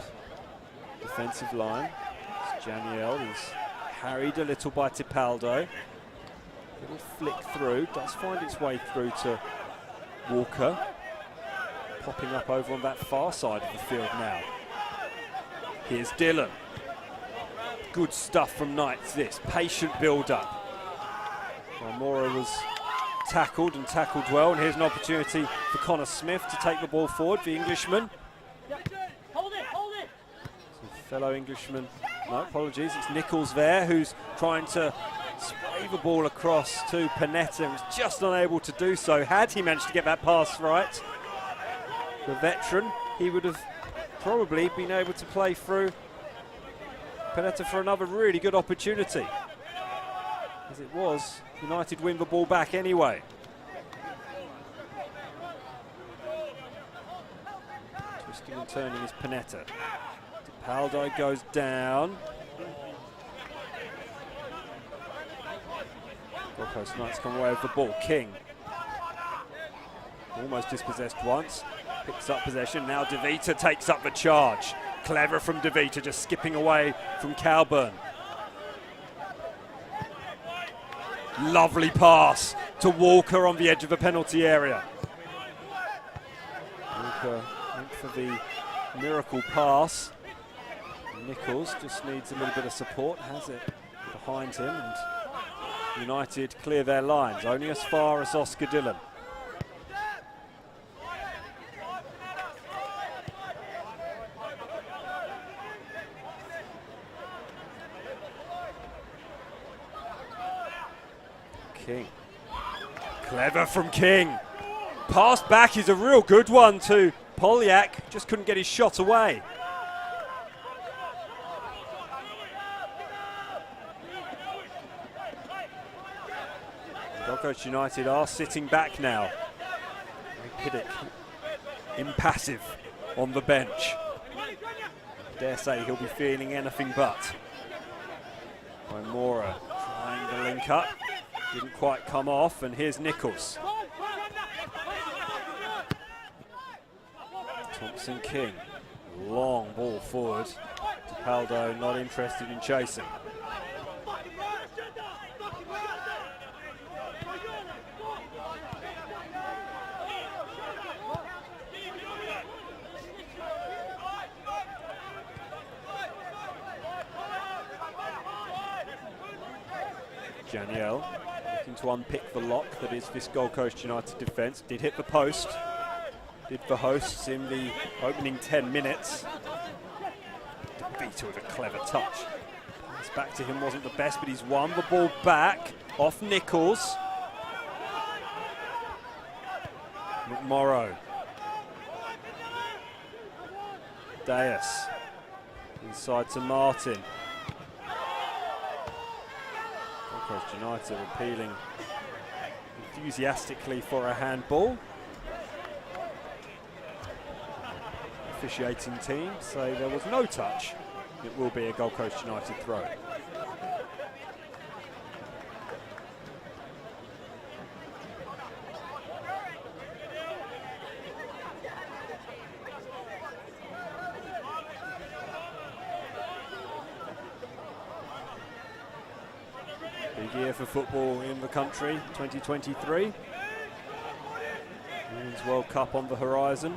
defensive line. It's Janiel who's harried a little by Tipaldo. Little flick through, does find its way through to Walker. Popping up over on that far side of the field now. Here's Dillon. Good stuff from Knights this, patient build-up. Mora was tackled and tackled well, and here's an opportunity for Connor Smith to take the ball forward, the Englishman. Hold it. So fellow Englishman, no apologies, it's Nichols there who's trying to spray the ball across to Panetta and was just unable to do so. Had he managed to get that pass right, the veteran, he would have probably been able to play through Panetta for another really good opportunity. As it was, United win the ball back anyway. Twisting and turning is Panetta. Paldo goes down. Gold Coast Knights come away with the ball. King. Almost dispossessed once. Picks up possession. Now DeVita takes up the charge. Clever from DeVita, just skipping away from Calburn. Lovely pass to Walker on the edge of the penalty area. Walker went for the miracle pass. Nichols just needs a little bit of support, has it behind him, and United clear their lines, only as far as Oscar Dillon. King. Clever from King. Pass back is a real good one to Polyak, just couldn't get his shot away. Gold Coast United are sitting back now. Piddick, impassive on the bench. Dare say he'll be feeling anything but. Mora trying to link up. Didn't quite come off, and here's Nichols. Thompson King. Long ball forward. Paldo not interested in chasing. Janiel looking to unpick the lock that is this Gold Coast United defence. Did hit the post. Did the hosts in the opening 10 minutes. DeVita with a clever touch. Pass back to him wasn't the best, but he's won the ball back off Nichols. McMorrow. Deus. Inside to Martin. Gold Coast United appealing enthusiastically for a handball. Officiating team say there was no touch. It will be a Gold Coast United throw. Big year for football in the country, 2023. Women's World Cup on the horizon.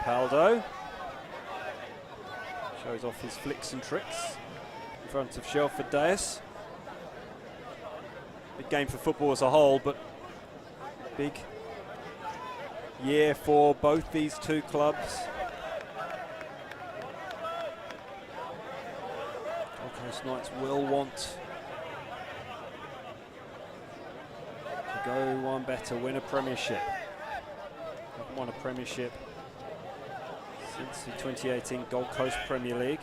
Paldo shows off his flicks and tricks in front of Shelford Deus. Big game for football as a whole, but big year for both these two clubs. Gold Coast Knights will want to go one better, win a premiership. Haven't won a premiership since the 2018 Gold Coast Premier League.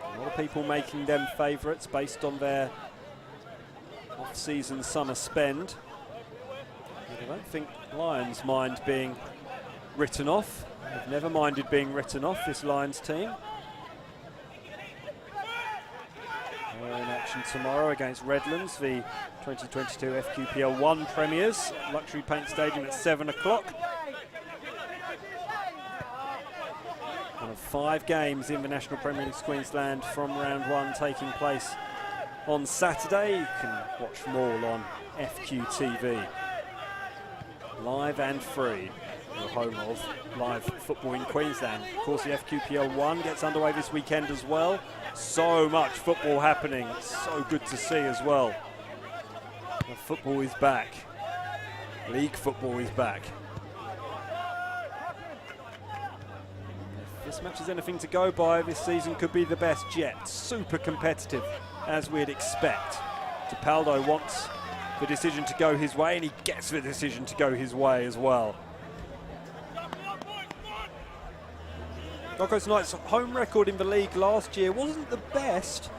A lot of people making them favourites based on their off-season summer spend. I don't think Lions mind being written off. They've never minded being written off, this Lions team. They're in action tomorrow against Redlands, the 2022 FQPL 1 premiers, Luxury Paint Stadium at 7 o'clock. One of 5 games in the National Premier League Queensland from round 1 taking place on Saturday. You can watch them all on FQTV. Live and free. The home of live football in Queensland. Of course, the FQPL 1 gets underway this weekend as well. So much football happening. It's so good to see as well. The football is back. League football is back. This match is anything to go by. This season could be the best yet. Super competitive, as we'd expect. Tapaldo wants the decision to go his way, and he gets the decision to go his way as well. Gold Coast Knights' home record in the league last year wasn't the best.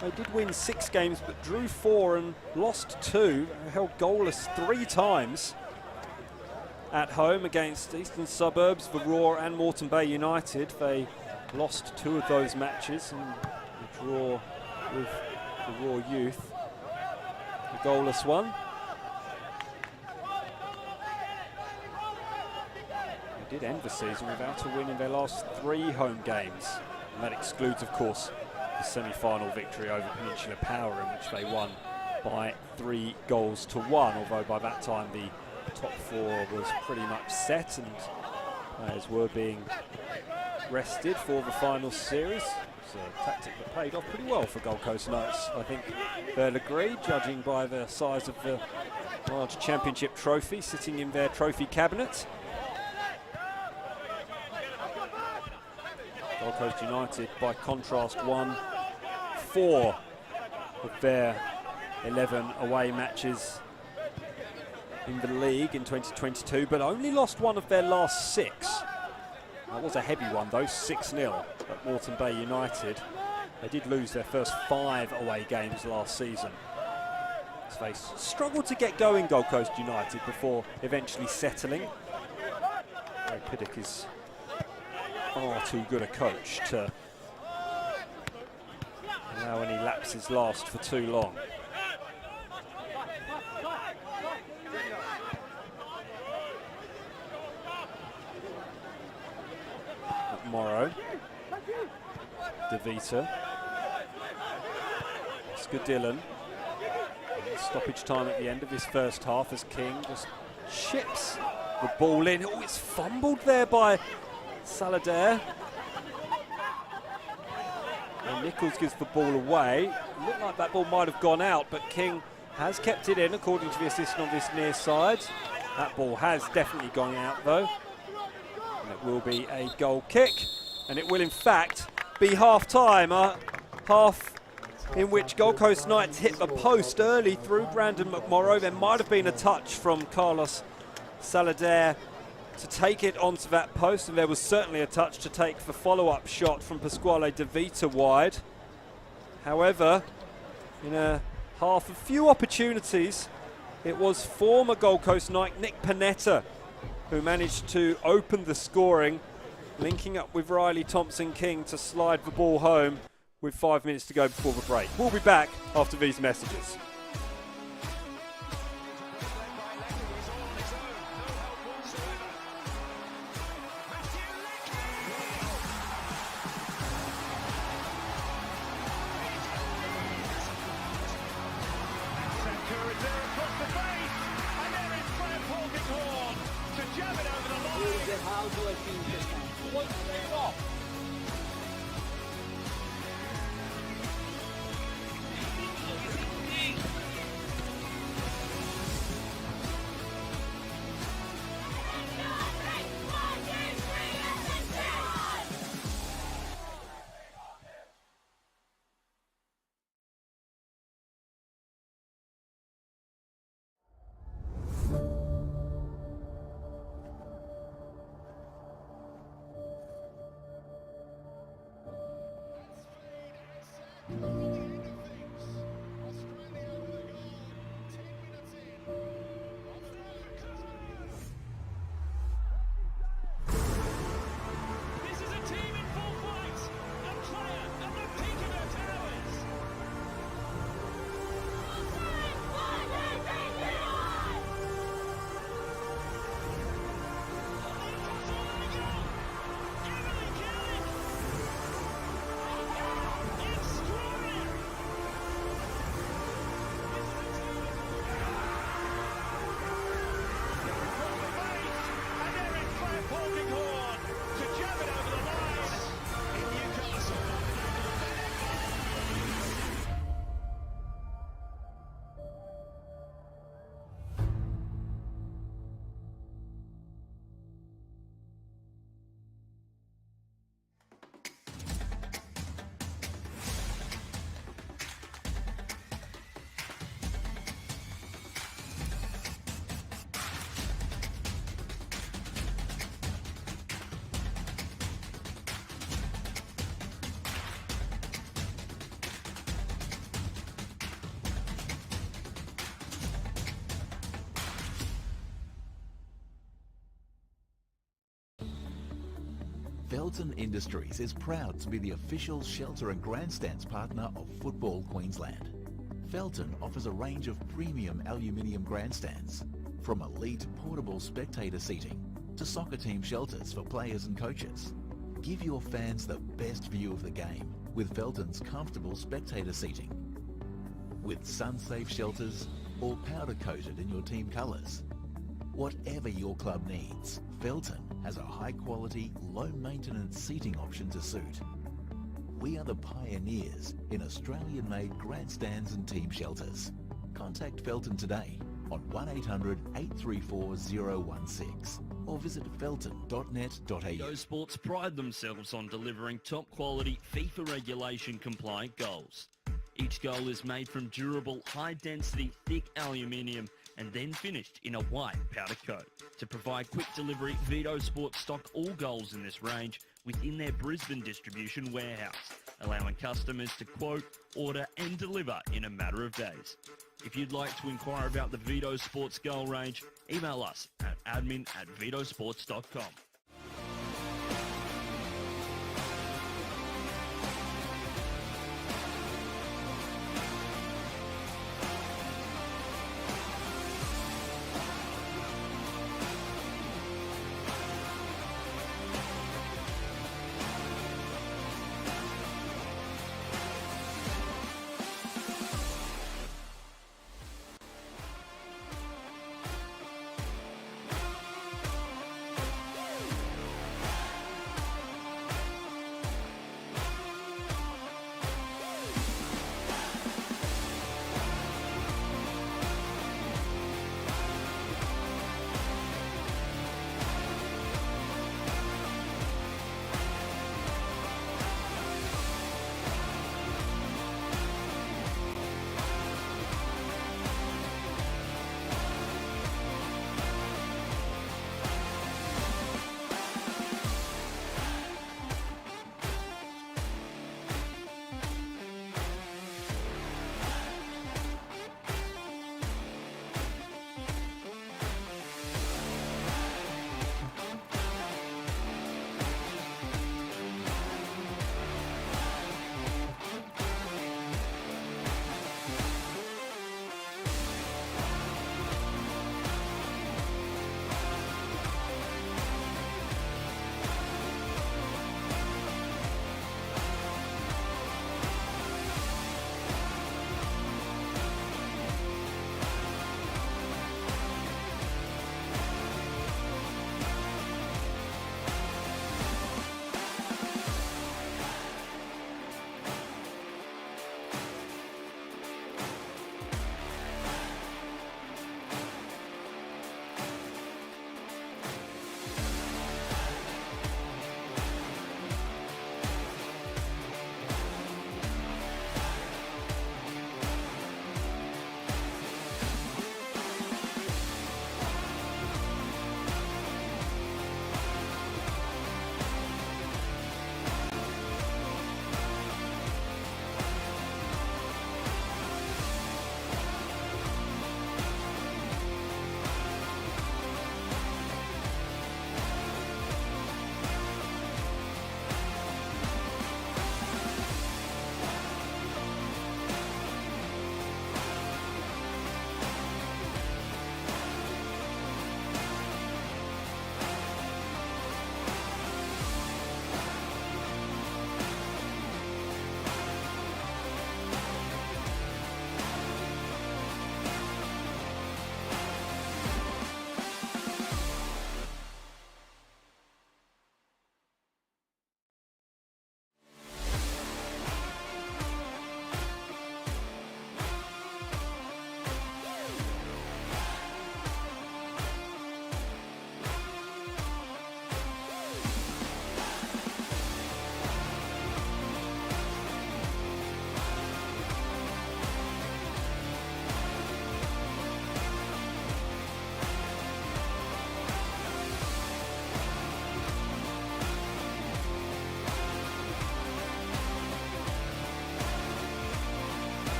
They did win 6 games, but drew 4 and lost 2. They held goalless 3 times at home against Eastern Suburbs, the Roar and Moreton Bay United. They lost 2 of those matches, and the draw with the Raw Youth. The goalless one. They did end the season without a win in their last 3 home games. And that excludes, of course, the semi-final victory over Peninsula Power, in which they won by 3 goals to 1, although by that time the top 4 was pretty much set and players were being rested for the final series. It's a tactic that paid off pretty well for Gold Coast Knights, I think they'll agree, judging by the size of the large championship trophy sitting in their trophy cabinet. Gold Coast United, by contrast, won 4 of their 11 away matches in the league in 2022, but only lost 1 of their last 6. That was a heavy one though, 6-0 at Moreton Bay United. They did lose their first 5 away games last season. So they struggled to get going, Gold Coast United, before eventually settling. Ray Piddock is far too good a coach to allow any lapses last for too long. Morrow, DeVita, Skadillan. Stoppage time at the end of his first half as King just chips the ball in. Oh, it's fumbled there by Saladair. And Nichols gives the ball away. Looked like that ball might have gone out, but King has kept it in according to the assistant on this near side. That ball has definitely gone out though. And it will be a goal kick, and it will in fact be half-time. Half in which Gold Coast Knights hit the post early through Brandon McMorrow. There might have been a touch from Carlos Saladair to take it onto that post, and there was certainly a touch to take the follow-up shot from Pasquale DeVita wide. However, in a half of few opportunities, it was former Gold Coast Knight Nick Panetta who managed to open the scoring, linking up with Riley Thompson-King to slide the ball home with 5 minutes to go before the break. We'll be back after these messages. How do I feel this time? One straight off. Felton Industries is proud to be the official shelter and grandstands partner of Football Queensland. Felton offers a range of premium aluminium grandstands, from elite portable spectator seating to soccer team shelters for players and coaches. Give your fans the best view of the game with Felton's comfortable spectator seating. With sun-safe shelters or powder-coated in your team colours. Whatever your club needs, Felton has a high-quality, low-maintenance seating option to suit. We are the pioneers in Australian-made grandstands and team shelters. Contact Felton today on 1800 834 016 or visit felton.net.au. Go Sports pride themselves on delivering top-quality FIFA regulation compliant goals. Each goal is made from durable, high-density, thick aluminium and then finished in a white powder coat. To provide quick delivery, Vito Sports stock all goals in this range within their Brisbane distribution warehouse, allowing customers to quote, order and deliver in a matter of days. If you'd like to inquire about the Vito Sports goal range, email us at admin@vitosports.com.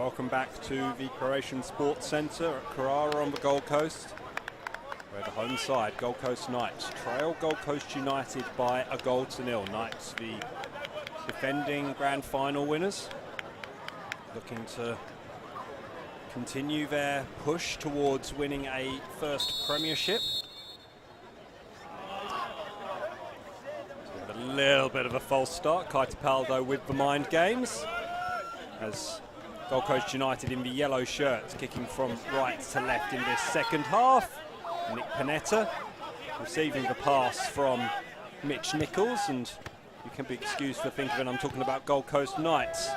Welcome back to the Croatian Sports Centre at Carrara on the Gold Coast, where the home side, Gold Coast Knights, trail Gold Coast United by a goal to nil. Knights, the defending grand final winners, looking to continue their push towards winning a first premiership. A little bit of a false start. Kaitapaldo with the mind games, as Gold Coast United in the yellow shirts kicking from right to left in this second half. Nick Panetta receiving the pass from Mitch Nichols, and you can be excused for thinking I'm talking about Gold Coast Knights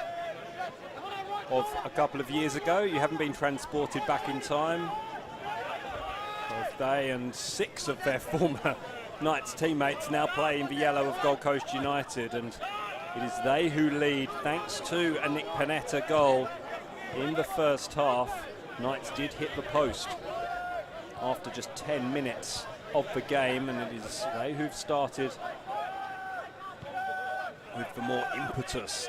of a couple of years ago. You haven't been transported back in time. Both they and 6 of their former Knights teammates now play in the yellow of Gold Coast United, and it is they who lead thanks to a Nick Panetta goal in the first half. Knights did hit the post after just 10 minutes of the game, and it is they who've started with the more impetus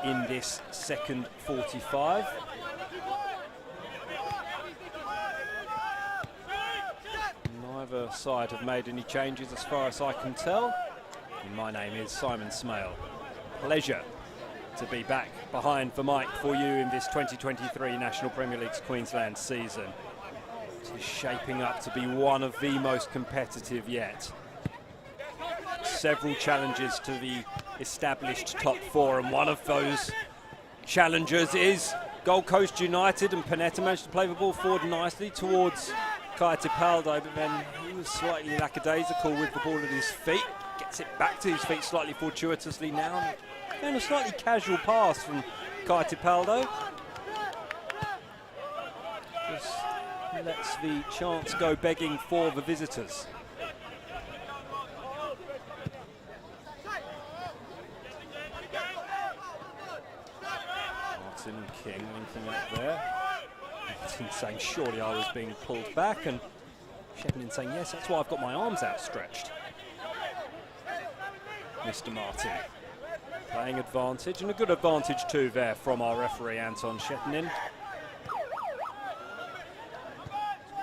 in this second 45. Neither side have made any changes as far as I can tell. And my name is Simon Smale. Pleasure to be back behind the mic for you in this 2023 National Premier League's Queensland season. It is shaping up to be one of the most competitive yet. Several challenges to the established top 4, and one of those challengers is Gold Coast United, and Panetta managed to play the ball forward nicely towards Kaitapaldo, but then he was slightly lackadaisical with the ball at his feet. Gets it back to his feet slightly fortuitously now, and a slightly casual pass from Kaitapaldo. Just lets the chance go begging for the visitors. Martin and King linking up there. Martin saying, surely I was being pulled back, and Shepnin saying, yes, that's why I've got my arms outstretched. Mr. Martin playing advantage, and a good advantage too there from our referee Anton Shepnin.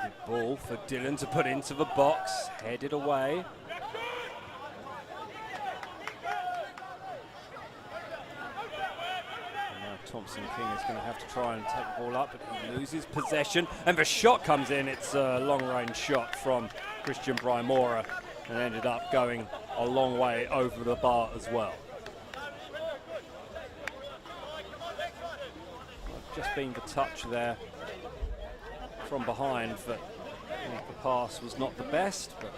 Good ball for Dylan to put into the box, headed away. Thompson King is going to have to try and take the ball up, but he loses possession, and the shot comes in. It's a long-range shot from Christian Braimora, and ended up going a long way over the bar as well. Just been the touch there from behind, but the pass was not the best. But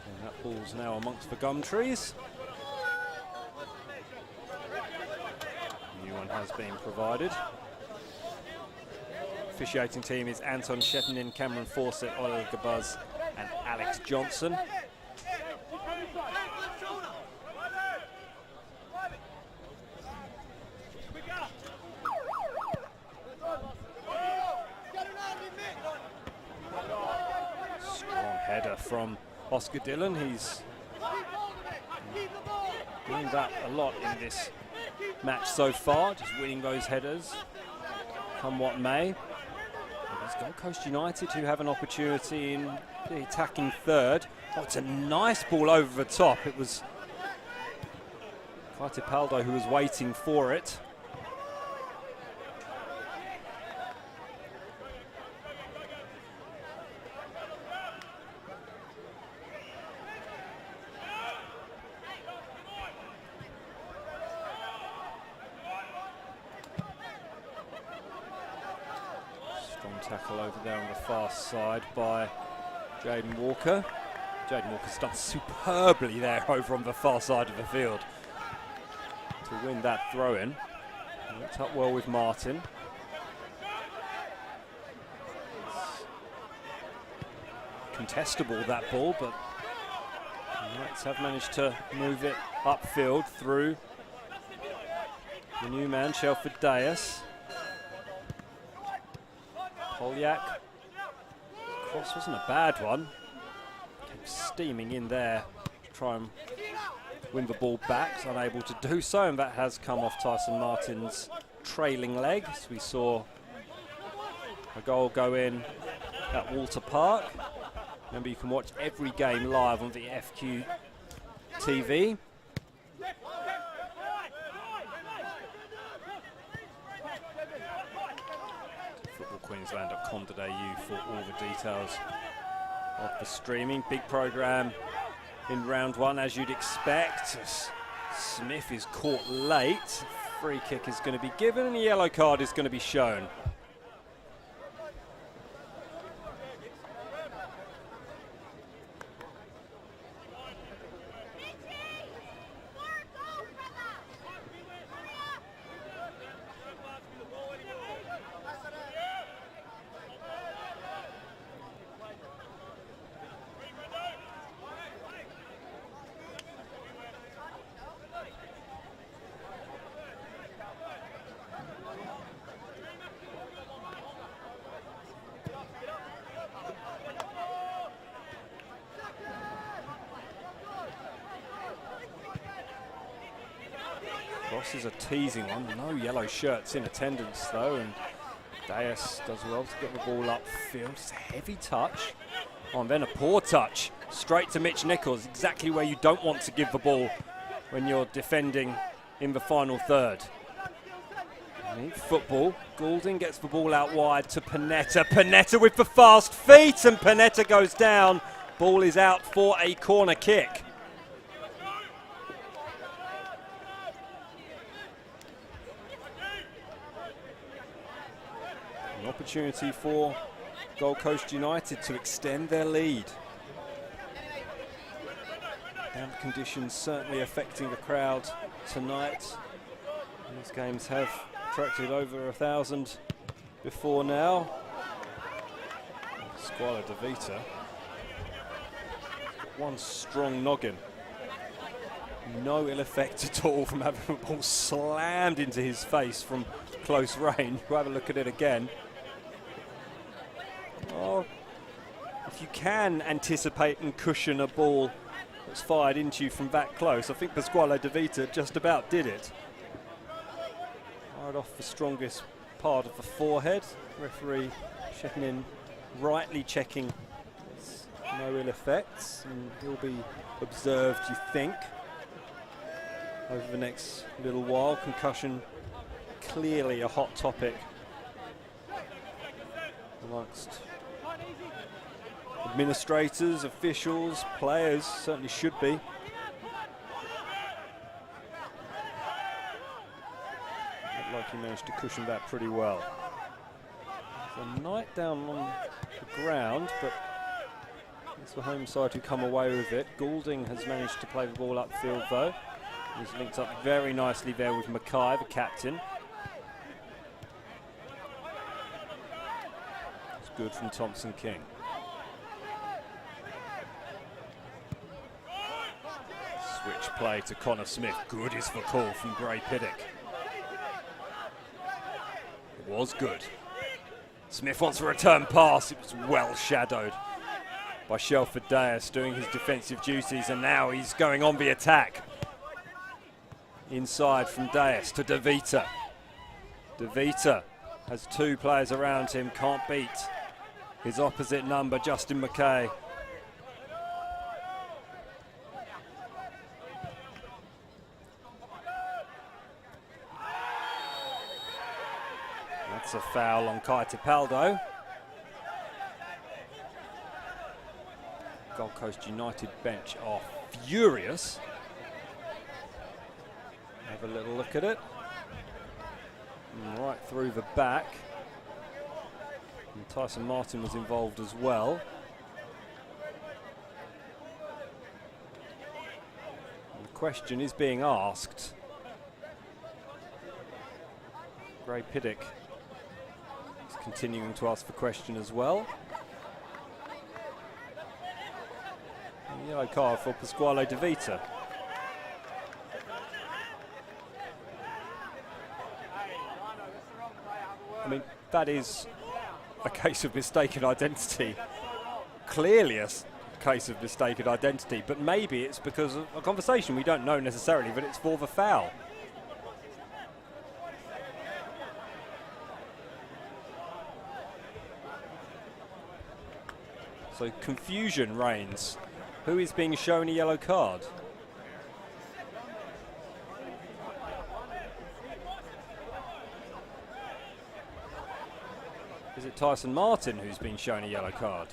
and that ball's now amongst the gum trees. New one has been provided. Officiating team is Anton Shepnin, Cameron Fawcett, Oil Gabuz and Alex Johnson. Strong header from Oscar Dillon. He's doing that a lot in this match so far, just winning those headers, come what may. It's Gold Coast United who have an opportunity in the attacking third. Oh, it's a nice ball over the top. It was Kaitapaldo who was waiting for it. Tackle over there on the far side by Jaden Walker. Jaden Walker's done superbly there over on the far side of the field to win that throw-in. Worked up well with Martin. It's contestable, that ball, but the Knights have managed to move it upfield through the new man, Shelford Dias. Polyak. Cross wasn't a bad one. Kept steaming in there to try and win the ball back. He's unable to do so, and that has come off Tyson Martin's trailing leg. So we saw a goal go in at Walter Park. Remember, you can watch every game live on the FQ TV. footballqueensland.com.au for all the details of the streaming. Big programme in round one, as you'd expect. Smith is caught late. Free kick is going to be given and a yellow card is going to be shown. Cross is a teasing one. No yellow shirts in attendance though, and Dias does well to get the ball upfield. It's a heavy touch. Oh, and then a poor touch straight to Mitch Nichols, exactly where you don't want to give the ball when you're defending in the final third. Football. Goulding gets the ball out wide to Panetta. Panetta with the fast feet, and Panetta goes down. Ball is out for a corner kick. An opportunity for Gold Coast United to extend their lead. Damp conditions certainly affecting the crowd tonight. These games have attracted over 1,000 before now. Squala De Vita. One strong noggin. No ill effect at all from having the ball slammed into his face from close range. We'll have a look at it again. Oh, if you can anticipate and cushion a ball that's fired into you from that close, I think Pasquale De Vita just about did it. Fired off the strongest part of the forehead. Referee checking in, rightly checking there's no ill effects, and he'll be observed, you think, over the next little while. Concussion clearly a hot topic amongst administrators, officials, players, certainly should be. Looked like he managed to cushion that pretty well. The Knight down on the ground, but it's the home side who come away with it. Goulding has managed to play the ball upfield though. He's linked up very nicely there with Mackay, the captain. It's good from Thompson King. Switch play to Connor Smith. Good is the call from Gray Piddock. It was good. Smith wants a return pass. It was well shadowed by Shelford Dias doing his defensive duties, and now he's going on the attack. Inside from Dias to De Vita. De Vita has two players around him, can't beat his opposite number, Justin Mackay. That's a foul on Kai Tipaldo. Gold Coast United bench are furious. Have a little look at it. And right through the back. And Tyson Martin was involved as well. And the question is being asked. Gray Piddock is continuing to ask the question as well. And yellow card for Pasquale De Vita. I mean, that is a case of mistaken identity. Clearly a case of mistaken identity, but maybe it's because of a conversation. We don't know necessarily, but it's for the foul. So confusion reigns. Who is being shown a yellow card? Is it Tyson Martin who's been shown a yellow card?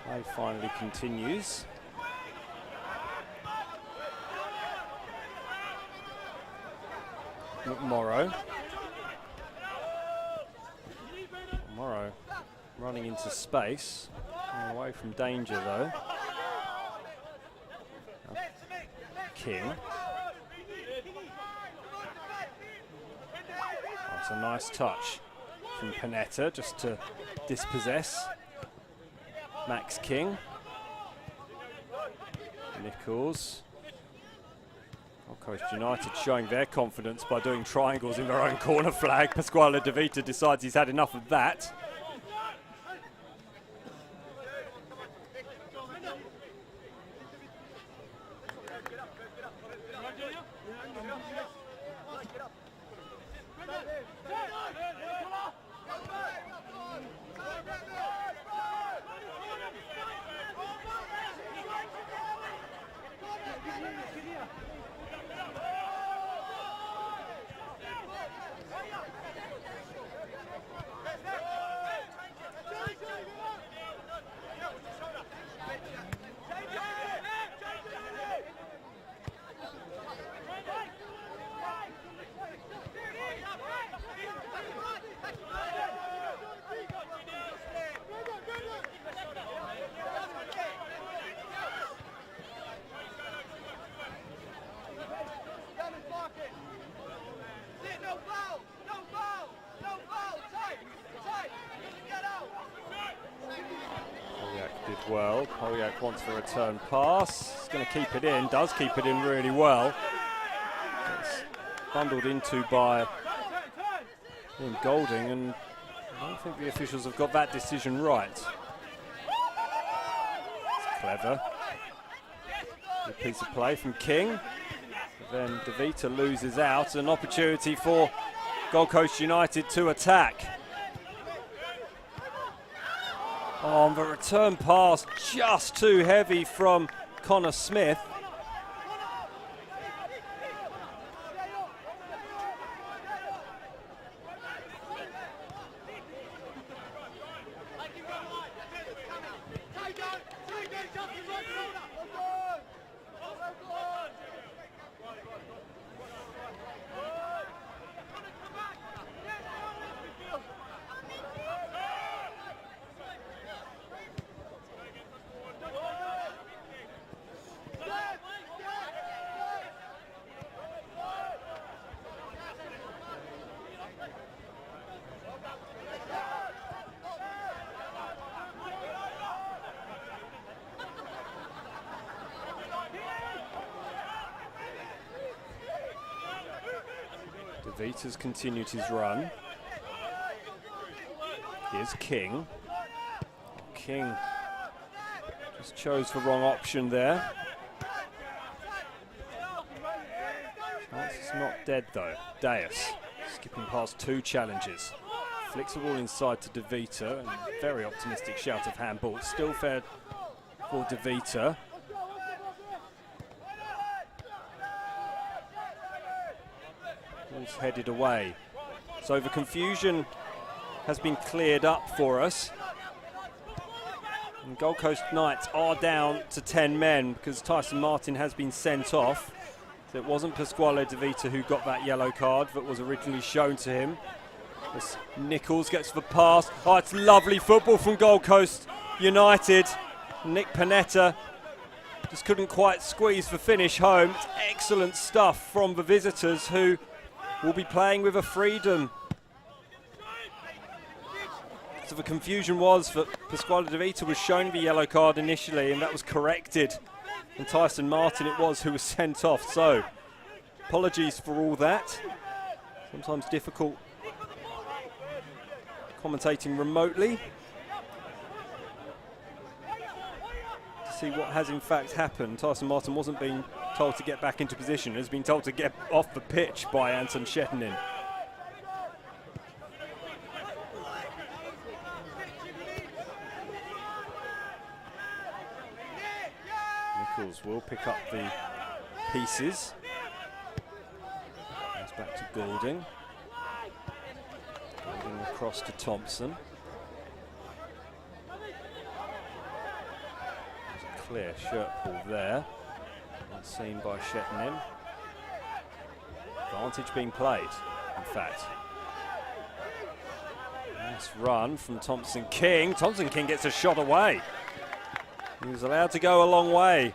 Play finally continues. Morrow running into space, away from danger though. King. That's a nice touch from Panetta just to dispossess Max King. Nichols. Gold Coast United showing their confidence by doing triangles in their own corner flag. Pasquale De Vita decides he's had enough of that. Well, Polyak wants the return pass. He's going to keep it in, does keep it in really well. It's bundled into by Ian Golding, and I don't think the officials have got that decision right. It's clever. Good piece of play from King. But then De Vita loses out, an opportunity for Gold Coast United to attack. On the return pass, just too heavy from Connor Smith. De Vita's continued his run. Here's King. King just chose the wrong option there. Chance is not dead though. Deus skipping past two challenges. Flicks the ball inside to De Vita, and very optimistic shout of handball. It's still fair for De Vita. Ball's headed away. So the confusion has been cleared up for us. And Gold Coast Knights are down to 10 men because Tyson Martin has been sent off. So it wasn't Pasquale De Vita who got that yellow card that was originally shown to him. As Nichols gets the pass. Oh, it's lovely football from Gold Coast United. Nick Panetta just couldn't quite squeeze the finish home. It's excellent stuff from the visitors, who will be playing with a freedom. So the confusion was that Pasquale De Vita was shown the yellow card initially, and that was corrected. And Tyson Martin it was who was sent off. So apologies for all that. Sometimes difficult commentating remotely to see what has in fact happened. Tyson Martin wasn't being told to get back into position, has been told to get off the pitch by Anton Shetinin. Nichols will pick up the pieces. Goes back to Goulding. Goulding across to Thompson. There's a clear shirt pull there. Not seen by Shetinin. Advantage being played, in fact. Nice run from Thompson King. Thompson King gets a shot away. He was allowed to go a long way.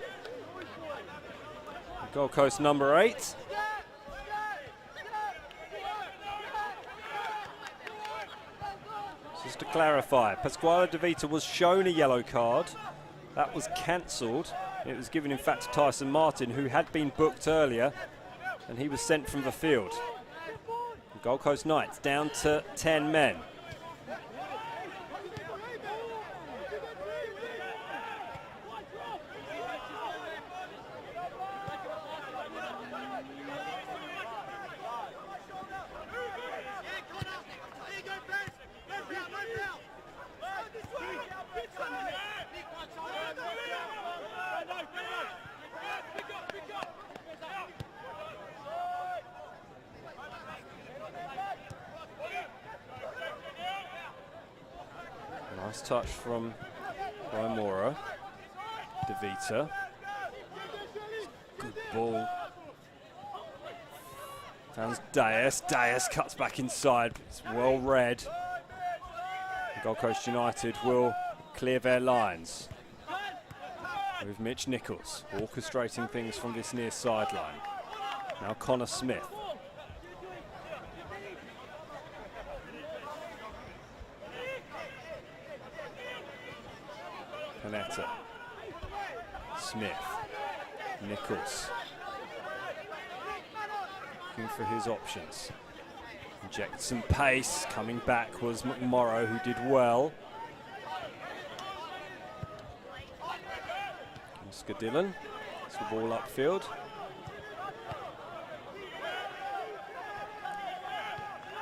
Gold Coast number 8. Just to clarify, Pasquale De Vita was shown a yellow card. That was cancelled. It was given in fact to Tyson Martin, who had been booked earlier, and he was sent from the field. Gold Coast Knights down to 10 men. Nice touch from Waimora. De Vita. Good ball. Found Dias. Dias cuts back inside. It's well read. Gold Coast United will clear their lines with Mitch Nichols orchestrating things from this near sideline. Now Connor Smith. Panetta, Smith, Nichols, looking for his options. Inject some pace. Coming back was McMorrow, who did well. Oscar Dillon, it's the ball upfield.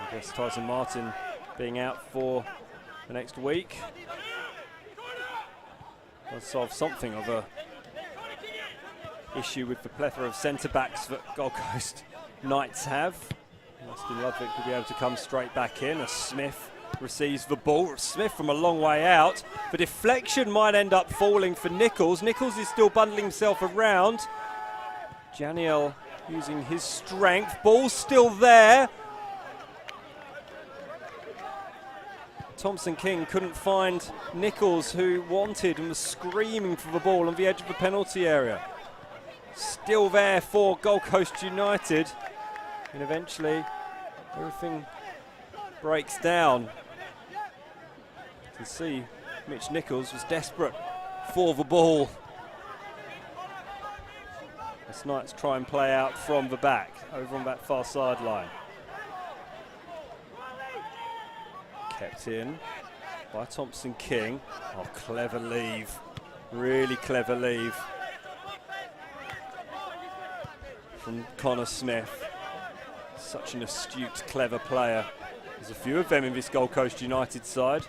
I guess Tyson Martin being out for the next week will solve something of a issue with the plethora of centre-backs that Gold Coast Knights have. Austin Ludwig will be able to come straight back in as Smith receives the ball. Smith from a long way out. The deflection might end up falling for Nichols. Nichols is still bundling himself around. Janiel using his strength. Ball's still there. Thompson King couldn't find Nichols, who wanted and was screaming for the ball on the edge of the penalty area. Still there for Gold Coast United. And eventually everything breaks down. You can see Mitch Nichols was desperate for the ball. The Knights try and play out from the back, over on that far sideline. Kept in by Thompson King. Oh, clever leave. Really clever leave from Connor Smith. Such an astute, clever player. There's a few of them in this Gold Coast United side.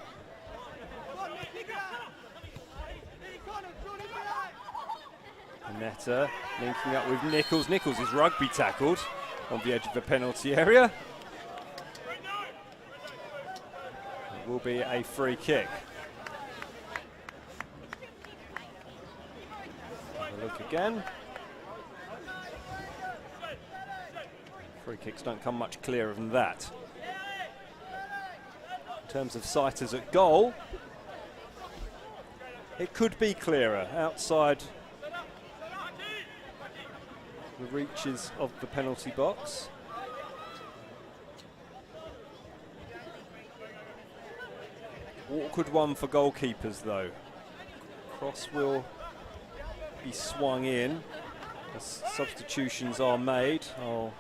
Panetta linking up with Nichols. Nichols is rugby tackled on the edge of the penalty area. It will be a free kick. Have a look again. Free kicks don't come much clearer than that. In terms of sighters at goal, it could be clearer outside the reaches of the penalty box. Awkward one for goalkeepers though. Cross will be swung in as substitutions are made. I'll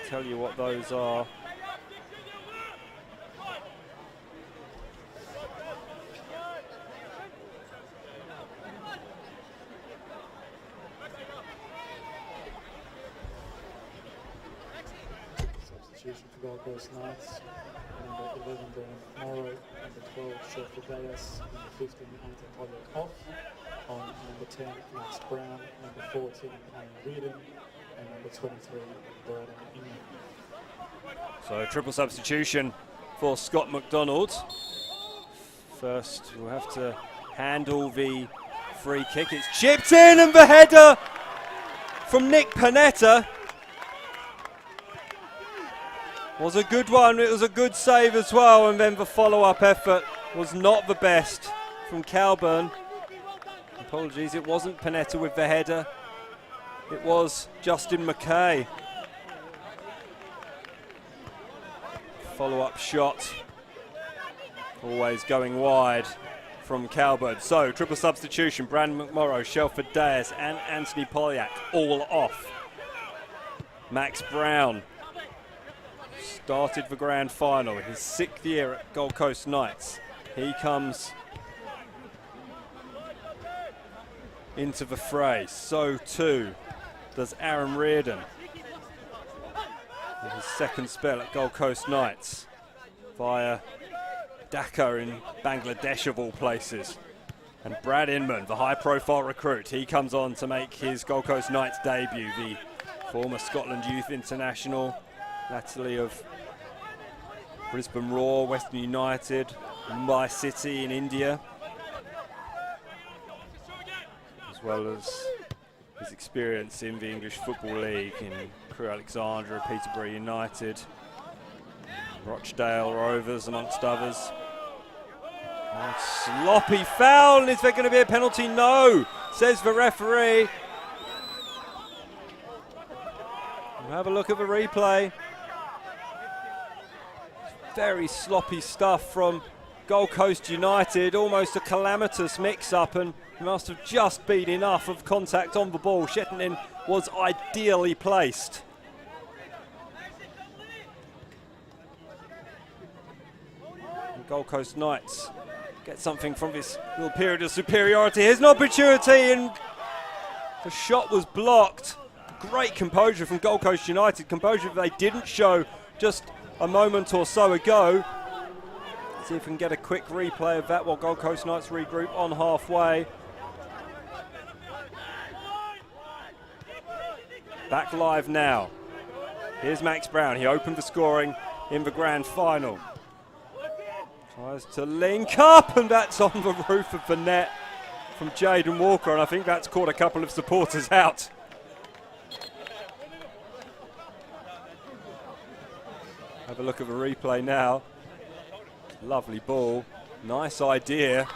tell you what those are. Substitution for Gold Coast Knights. Number 11, Brian Morrow. Number 12, Shelford Dias. Number 15, Untitled Chapter. On number 10, Max Brown. Number 14, Ian Reardon. And number 23, Braden Ingham. So triple substitution for Scott McDonald. First we'll have to handle the free kick. It's chipped in and the header from Nick Panetta was a good one. It was a good save as well, and then the follow-up effort was not the best from Calburn. Apologies, it wasn't Panetta with the header. It was Justin McKay. Follow-up shot, always going wide from Calburn. So, triple substitution, Brandon McMorrow, Shelford Dias and Anthony Polyak all off. Max Brown started the grand final in his 6th year at Gold Coast Knights. He comes into the fray. So too does Aaron Reardon in his 2nd spell at Gold Coast Knights via Dhaka in Bangladesh of all places. And Brad Inman, the high-profile recruit, he comes on to make his Gold Coast Knights debut, the former Scotland Youth International, latterly of Brisbane Roar, Western United, Mumbai City in India, as well as his experience in the English Football League in Crewe Alexandra, Peterborough United, Rochdale Rovers, amongst others. Oh, sloppy foul. Is there going to be a penalty? No, says the referee. We'll have a look at the replay. Very sloppy stuff from Gold Coast United, almost a calamitous mix-up, and must have just been enough of contact on the ball. Shettonin was ideally placed. And Gold Coast Knights get something from this little period of superiority. Here's an opportunity, and the shot was blocked. Great composure from Gold Coast United, composure they didn't show just a moment or so ago. See if we can get a quick replay of that while Gold Coast Knights regroup on halfway. Back live now. Here's Max Brown. He opened the scoring in the grand final. Tries to link up, and that's on the roof of the net from Jaden Walker, and I think that's caught a couple of supporters out. Have a look at the replay now. Lovely ball, nice idea.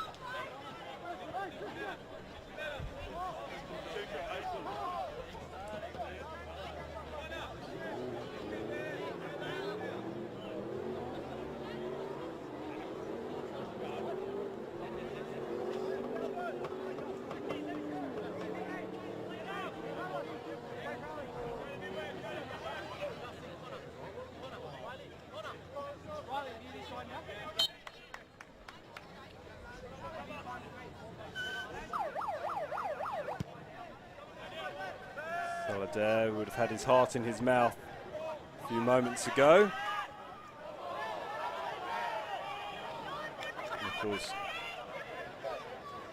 Solidaire would have had his heart in his mouth a few moments ago. Nichols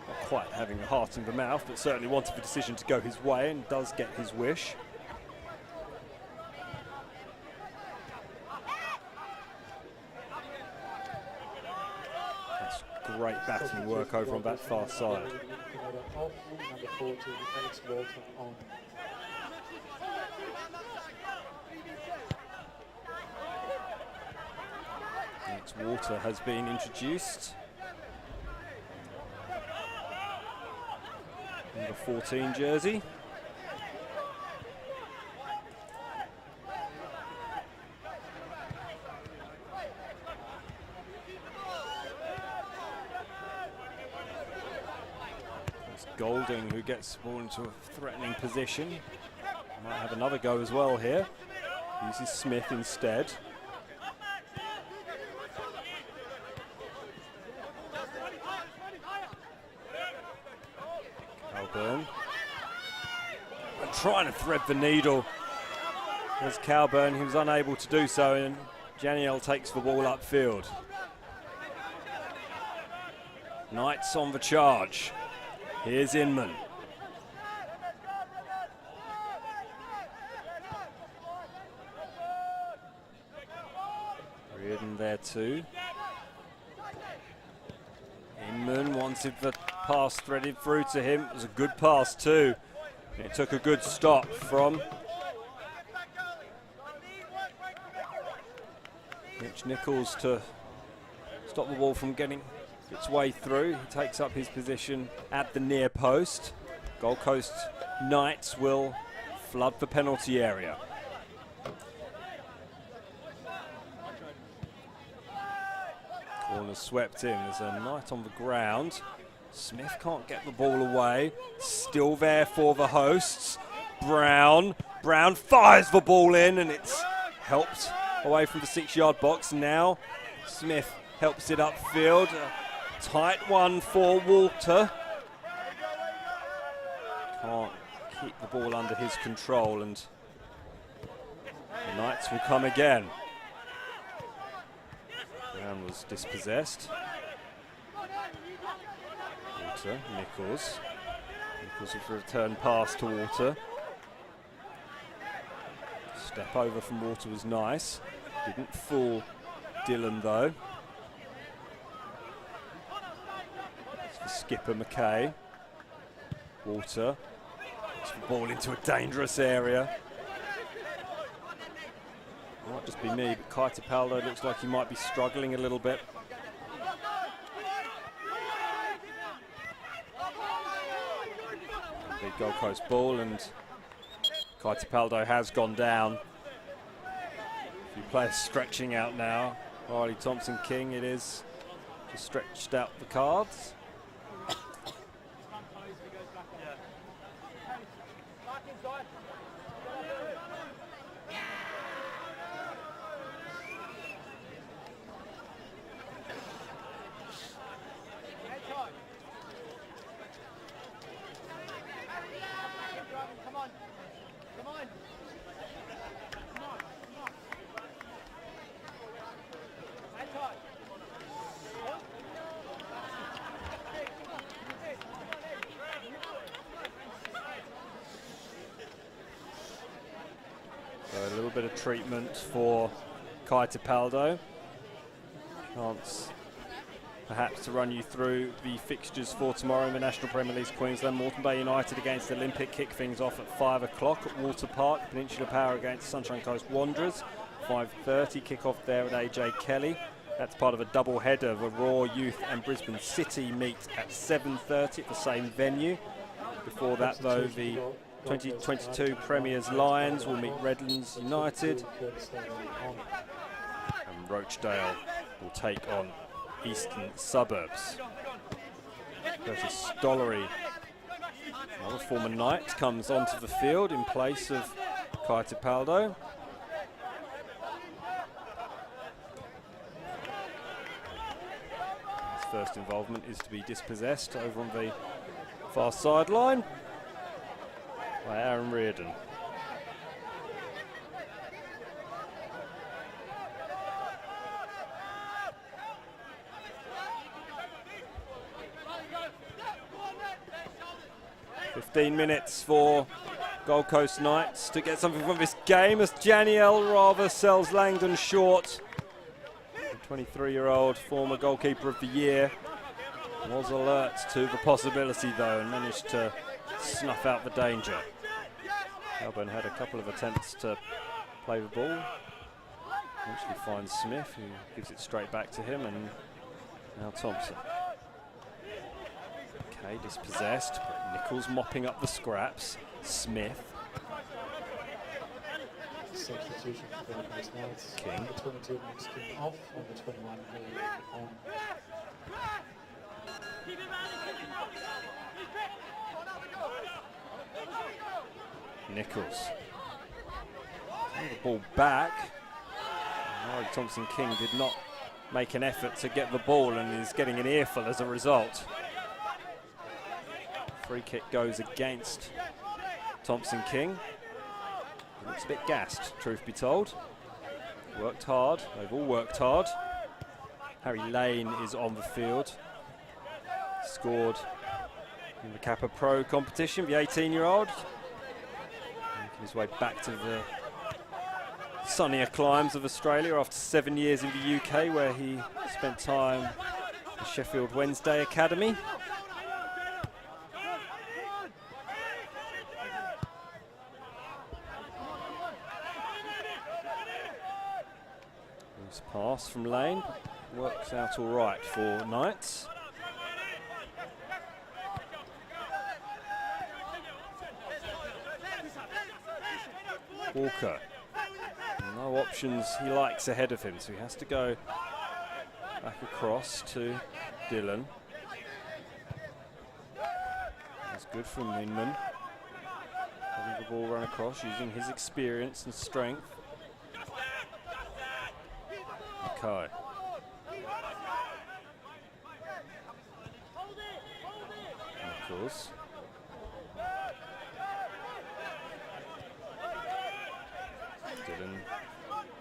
not quite having a heart in the mouth, but certainly wanted the decision to go his way and does get his wish. That's great batting work over on that far side. Off, number 40, Alex Walter on. Alex Walter has been introduced. Number 14 jersey. It's Golding who gets the ball into a threatening position. Might have another go as well here. Uses Smith instead. Calburn. And trying to thread the needle. There's Calburn, he was unable to do so, and Janiel takes the ball upfield. Knights on the charge. Here's Inman. Reardon there too. Inman wanted the pass threaded through to him. It was a good pass too. It took a good stop from Mitch Nichols to stop the ball from getting its way through. He takes up his position at the near post. Gold Coast Knights will flood the penalty area. Corner swept in. There's a Knight on the ground. Smith can't get the ball away. Still there for the hosts. Brown fires the ball in, and it's helped away from the 6-yard box. Now Smith helps it upfield. A tight one for Walter. Can't keep the ball under his control, and the Knights will come again. Brown was dispossessed. Walter, Nichols with a return pass to Walter. Step over from Walter was nice. Didn't fool Dillon though. It's for skipper McKay. Walter puts the ball into a dangerous area. Might just be me, but Kai Tapaldo looks like he might be struggling a little bit. Big Gold Coast ball, and Kai Tapaldo has gone down. A few players stretching out now. Riley Thompson King it is, just stretched out the cards. A little bit of treatment for Kai Tapaldo. Chance perhaps to run you through the fixtures for tomorrow in the National Premier League Queensland. Moreton Bay United against Olympic kick things off at 5 o'clock at Walter Park. Peninsula Power against Sunshine Coast Wanderers. 5:30 kick-off there at AJ Kelly. That's part of a double header. The Raw Youth and Brisbane City meet at 7:30 at the same venue. Before that though, the 2022 Premiers Lions will meet Redlands United, and Rochdale will take on Eastern Suburbs. Curtis Stollery, another former Knight, comes onto the field in place of Kai Tapaldo. His first involvement is to be dispossessed over on the far sideline by Aaron Reardon. 15 minutes for Gold Coast Knights to get something from this game as Janiel rather sells Langdon short. The 23-year-old former goalkeeper of the year was alert to the possibility though and managed to snuff out the danger. Melbourne had a couple of attempts to play the ball. Eventually finds Smith, who gives it straight back to him, and now Thompson. Okay, dispossessed, but Nichols mopping up the scraps. Smith. Substitution for Gold Coast Knights. King. The 22 makes King off, and the 21 on. Nichols. The ball back. Thompson King did not make an effort to get the ball and is getting an earful as a result. Free kick goes against Thompson King. He looks a bit gassed, truth be told. Worked hard, they've all worked hard. Harry Lane is on the field. Scored in the Kappa Pro competition, the 18-year-old. Making his way back to the sunnier climes of Australia after 7 years in the UK, where he spent time at the Sheffield Wednesday Academy. Loose pass from Lane, works out all right for Knights. Walker. No options he likes ahead of him, so he has to go back across to Dillon. That's good from Inman. Having the ball run across, using his experience and strength. Okay. Nichols. Dillon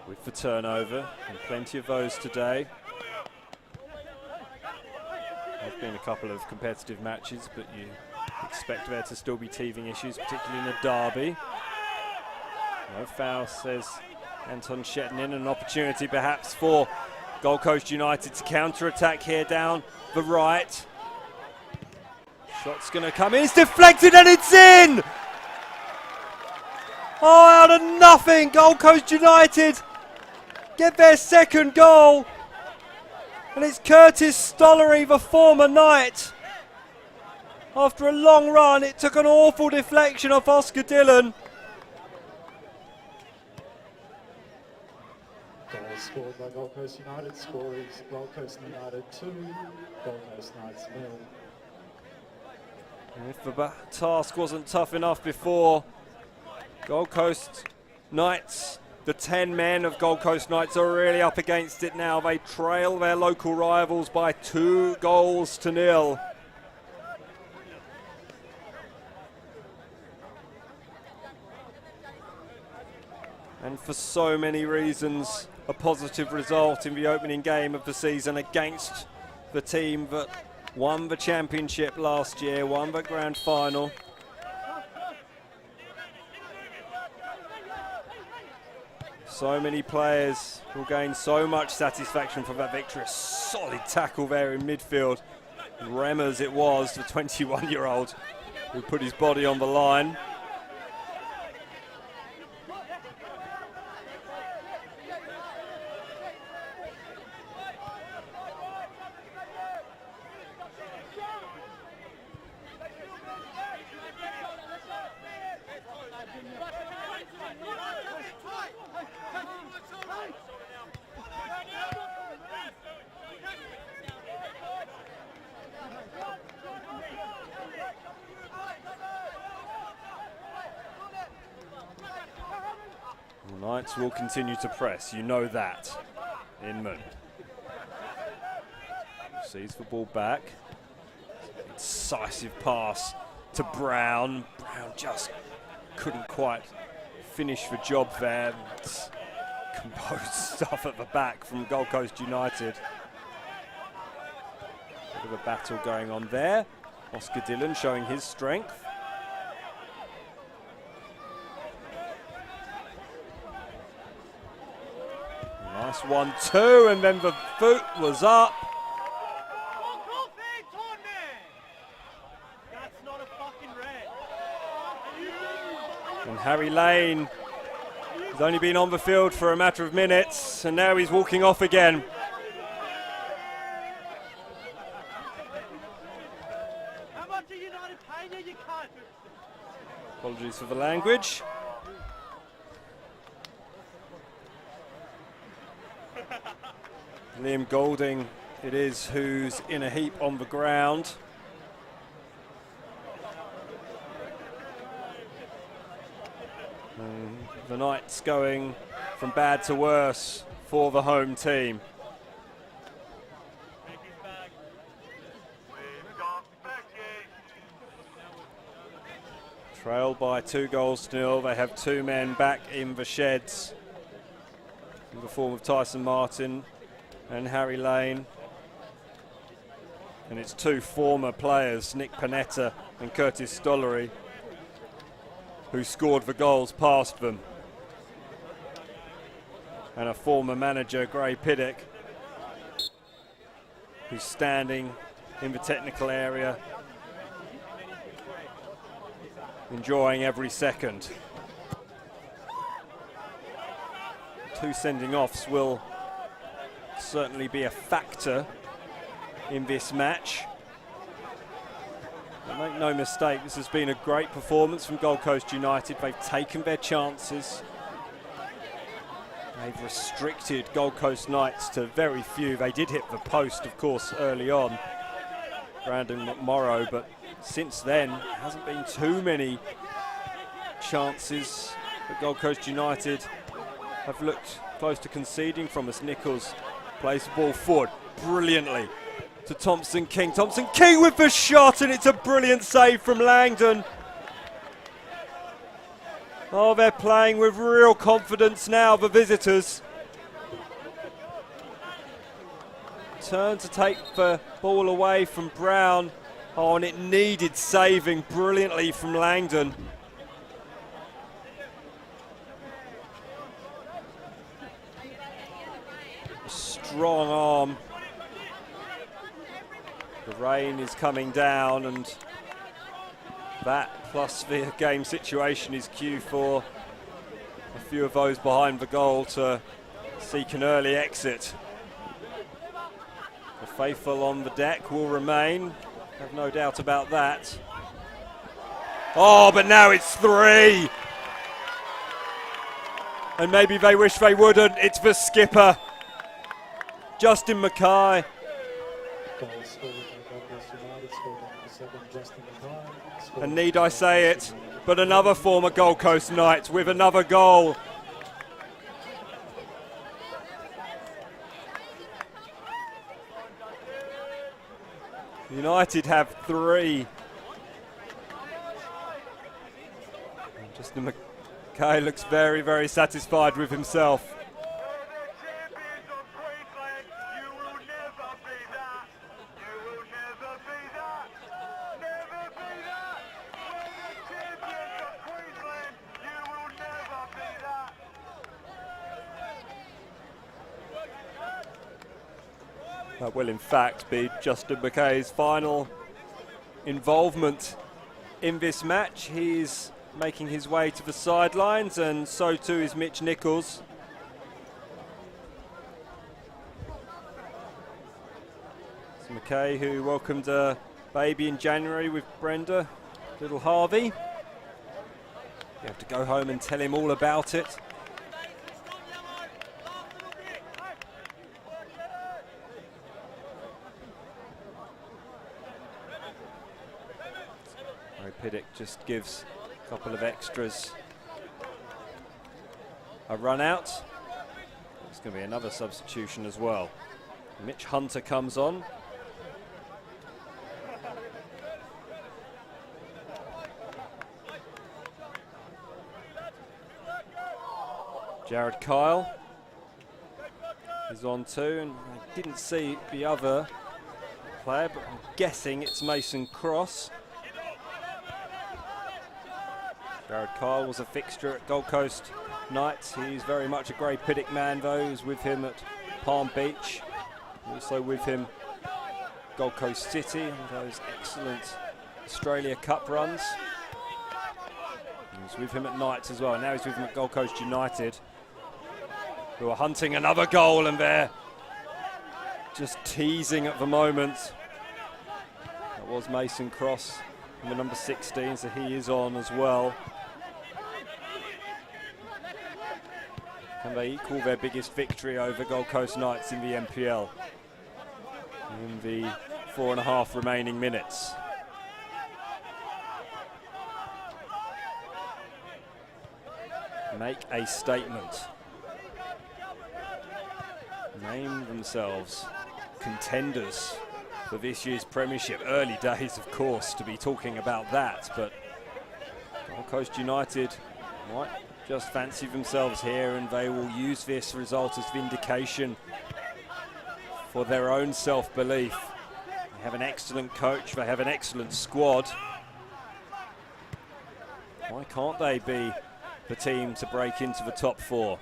with the turnover, and plenty of those today. There's been a couple of competitive matches, but you expect there to still be teething issues, particularly in a derby. No foul, says Anton Shetnin. An opportunity perhaps for Gold Coast United to counter-attack here down the right. Shot's going to come in, it's deflected and it's in! Oh, out of nothing, Gold Coast United get their second goal. And it's Curtis Stollery, the former Knight. After a long run, it took an awful deflection off Oscar Dillon. Goal scored by Gold Coast United. Score is Gold Coast United 2, Gold Coast Knights 0. And if the task wasn't tough enough before, Gold Coast Knights, the 10 men of Gold Coast Knights are really up against it now. They trail their local rivals by 2 goals to 0. And for so many reasons, a positive result in the opening game of the season against the team that won the championship last year, won the grand final. So many players will gain so much satisfaction from that victory. A solid tackle there in midfield. Remmers it was, the 21-year-old, who put his body on the line. Knights will continue to press, you know that. Inman sees the ball back. Incisive pass to Brown. Brown just couldn't quite finish the job there. It's composed stuff at the back from Gold Coast United. Bit of a battle going on there. Oscar Dillon showing his strength. Nice 1-2, and then the foot was up. And Harry Lane has only been on the field for a matter of minutes, and now he's walking off again. Apologies for the language. Liam Golding it is who's in a heap on the ground. And the night's going from bad to worse for the home team. Trailed by 2-0. They have 2 men back in the sheds in the form of Tyson Martin and Harry Lane. And it's 2 former players, Nick Panetta and Curtis Stollery, who scored the goals past them. And a former manager, Gray Piddock, who's standing in the technical area, enjoying every second. 2 sending offs will certainly be a factor in this match. But make no mistake, this has been a great performance from Gold Coast United. They've taken their chances. They've restricted Gold Coast Knights to very few. They did hit the post, of course, early on, Brandon McMorrow, but since then, there hasn't been too many chances that Gold Coast United have looked close to conceding from us. Nichols plays the ball forward brilliantly to Thompson King. Thompson King with the shot, and it's a brilliant save from Langdon. Oh, they're playing with real confidence now, the visitors. Turn to take the ball away from Brown. Oh, and it needed saving brilliantly from Langdon. A strong arm. The rain is coming down, and that plus the game situation is cue for a few of those behind the goal to seek an early exit. The faithful on the deck will remain, have no doubt about that. Oh, but now it's 3. And maybe they wish they wouldn't. It's the skipper, Justin Mackay. And need I say it, but another former Gold Coast Knight with another goal. United have 3. And Justin Mackay looks very, very satisfied with himself. That will in fact be Justin Mackay's final involvement in this match. He's making his way to the sidelines, and so too is Mitch Nichols. It's Mackay, who welcomed a baby in January with Brenda, little Harvey. You have to go home and tell him all about it. Piddock just gives a couple of extras a run out. There's going to be another substitution as well. Mitch Hunter comes on. Jared Kyle is on too, and I didn't see the other player, but I'm guessing it's Mason Cross. Jared Kyle was a fixture at Gold Coast Knight. He's very much a Grey Piddock man, though. He was with him at Palm Beach. Also with him Gold Coast City and those excellent Australia Cup runs. He was with him at Knights as well, and now he's with him at Gold Coast United, who are hunting another goal, and they're just teasing at the moment. That was Mason Cross, number 16, so he is on as well. Can they equal their biggest victory over Gold Coast Knights in the NPL in the 4.5 remaining minutes? Make a statement. Name themselves contenders for this year's Premiership. Early days, of course, to be talking about that, but Gold Coast United might just fancy themselves here, and they will use this result as vindication for their own self-belief. They have an excellent coach, they have an excellent squad. Why can't they be the team to break into the top 4?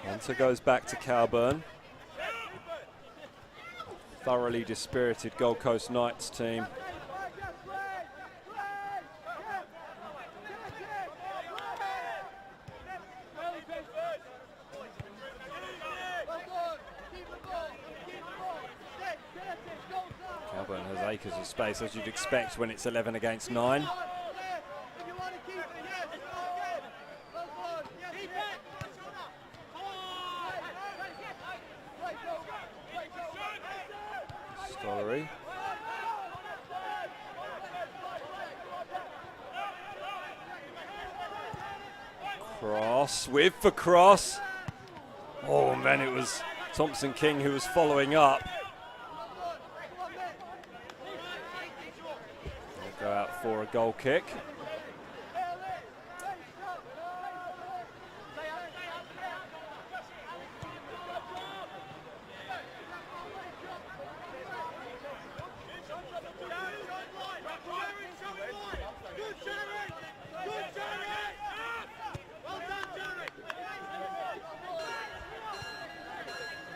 Hunter goes back to Calburn. Thoroughly dispirited Gold Coast Knights team. Calburn has acres of space, as you'd expect when it's 11 against 9. Stollery. Cross with the cross. Oh, and then it was Thompson King who was following up. They'll go out for a goal kick.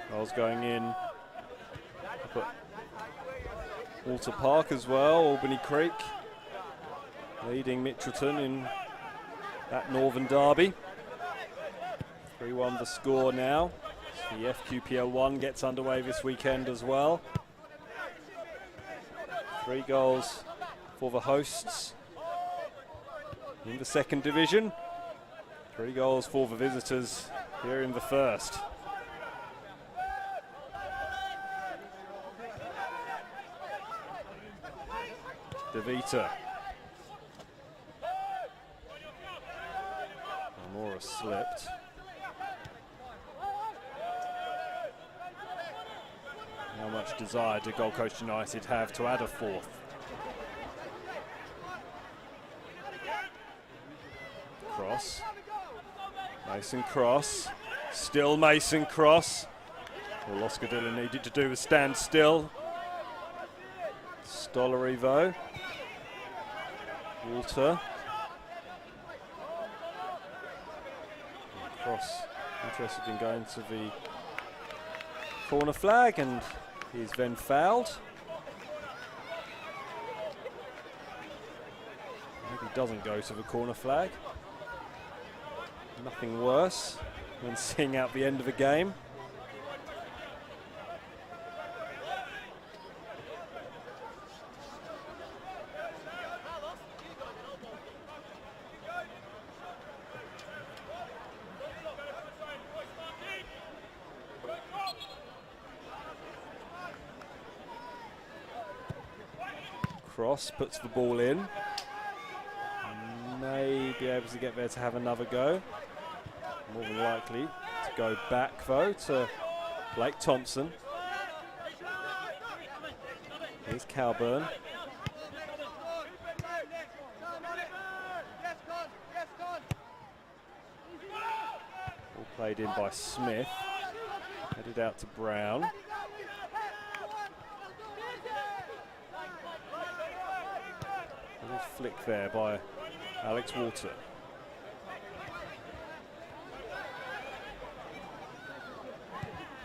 Goals going in up at Walter Park as well. Albany Creek leading Mitchelton in that Northern Derby. 3-1 the score now. The FQPL 1 gets underway this weekend as well. 3 goals for the hosts in the 2nd division. 3 goals for the visitors here in the 1st. DeVita. Amora slipped. How much desire did Gold Coast United have to add a 4th? Cross. Mason Cross. Still Mason Cross. All Oscar Dillon needed to do was stand still. Stollery though. Walter. Cross interested in going to the corner flag, and he's then fouled. Maybe he doesn't go to the corner flag. Nothing worse than seeing out the end of the game. Cross puts the ball in. May be able to get there to have another go. More than likely to go back though to Blake Thompson. Here's Calburn. All played in by Smith. Headed out to Brown. flick there by Alex Walter.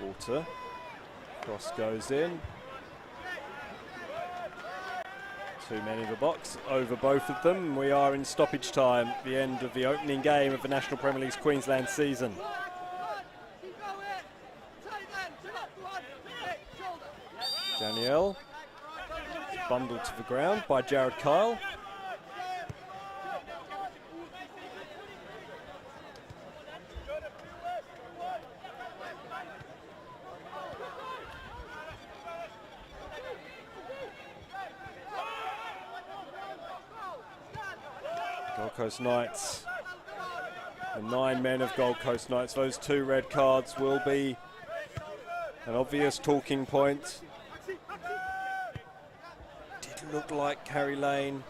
Walter, cross goes in. 2 men in the box, over both of them. We are in stoppage time, the end of the opening game of the National Premier League's Queensland season. Danielle, bundled to the ground by Jared Kyle. Gold Coast Knights, the 9 men of Gold Coast Knights, those 2 red cards will be an obvious talking point. Did look like Harry Lane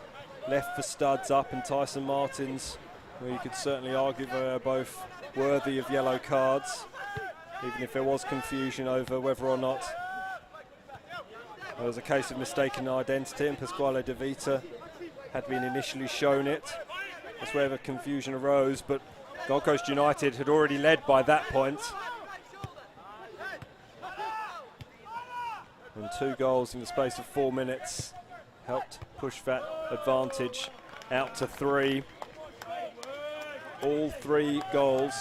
left for studs up and Tyson Martins, where you could certainly argue they're both worthy of yellow cards, even if there was confusion over whether or not there was a case of mistaken identity and Pasquale De Vita had been initially shown it. That's where the confusion arose, but Gold Coast United had already led by that point. And 2 goals in the space of 4 minutes helped push that advantage out to 3. All 3 goals,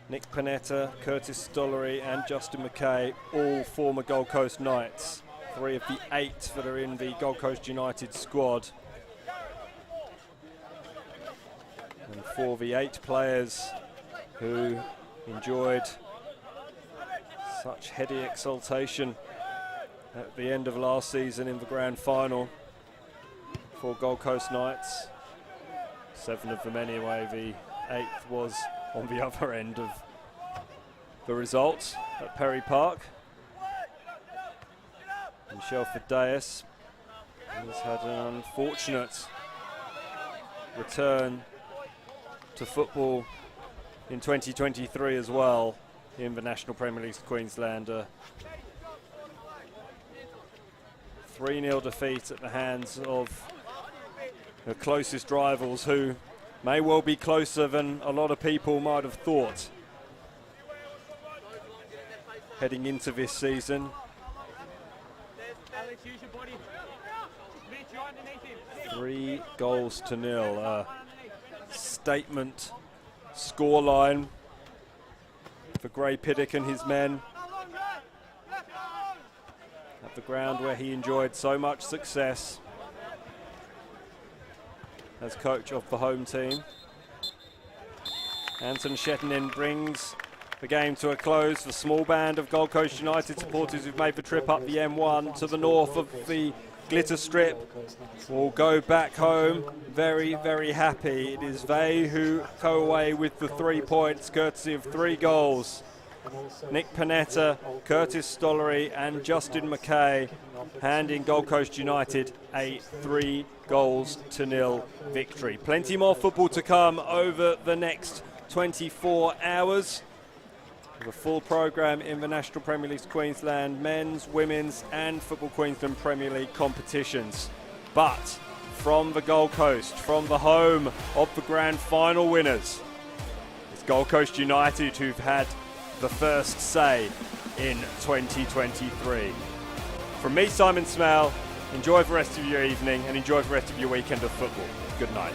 Nick Panetta, Curtis Stollery and Justin McKay, all former Gold Coast Knights. 3 of the 8 that are in the Gold Coast United squad. And for the 8 players who enjoyed such heady exultation at the end of last season in the grand final for Gold Coast Knights, 7 of them anyway, the 8th was on the other end of the result at Perry Park. And Shelford Dias has had an unfortunate return to football in 2023 as well in the National Premier League Queensland. 3-0 defeat at the hands of the closest rivals, who may well be closer than a lot of people might have thought heading into this season. 3 goals to nil, a statement scoreline for Gray Piddock and his men at the ground where he enjoyed so much success as coach of the home team. Anton Shetinen brings the game to a close. The small band of Gold Coast United supporters who've made the trip up the M1 to the north of the Glitter Strip will go back home very, very happy. It is they who go away with the 3 points, courtesy of 3 goals. Nick Panetta, Curtis Stollery and Justin McKay handing Gold Coast United a 3 goals to nil victory. Plenty more football to come over the next 24 hours. The full programme in the National Premier League Queensland men's, women's and Football Queensland Premier League competitions. But from the Gold Coast, from the home of the grand final winners, it's Gold Coast United who've had the first say in 2023. From me, Simon Smell, enjoy the rest of your evening and enjoy the rest of your weekend of football. Good night.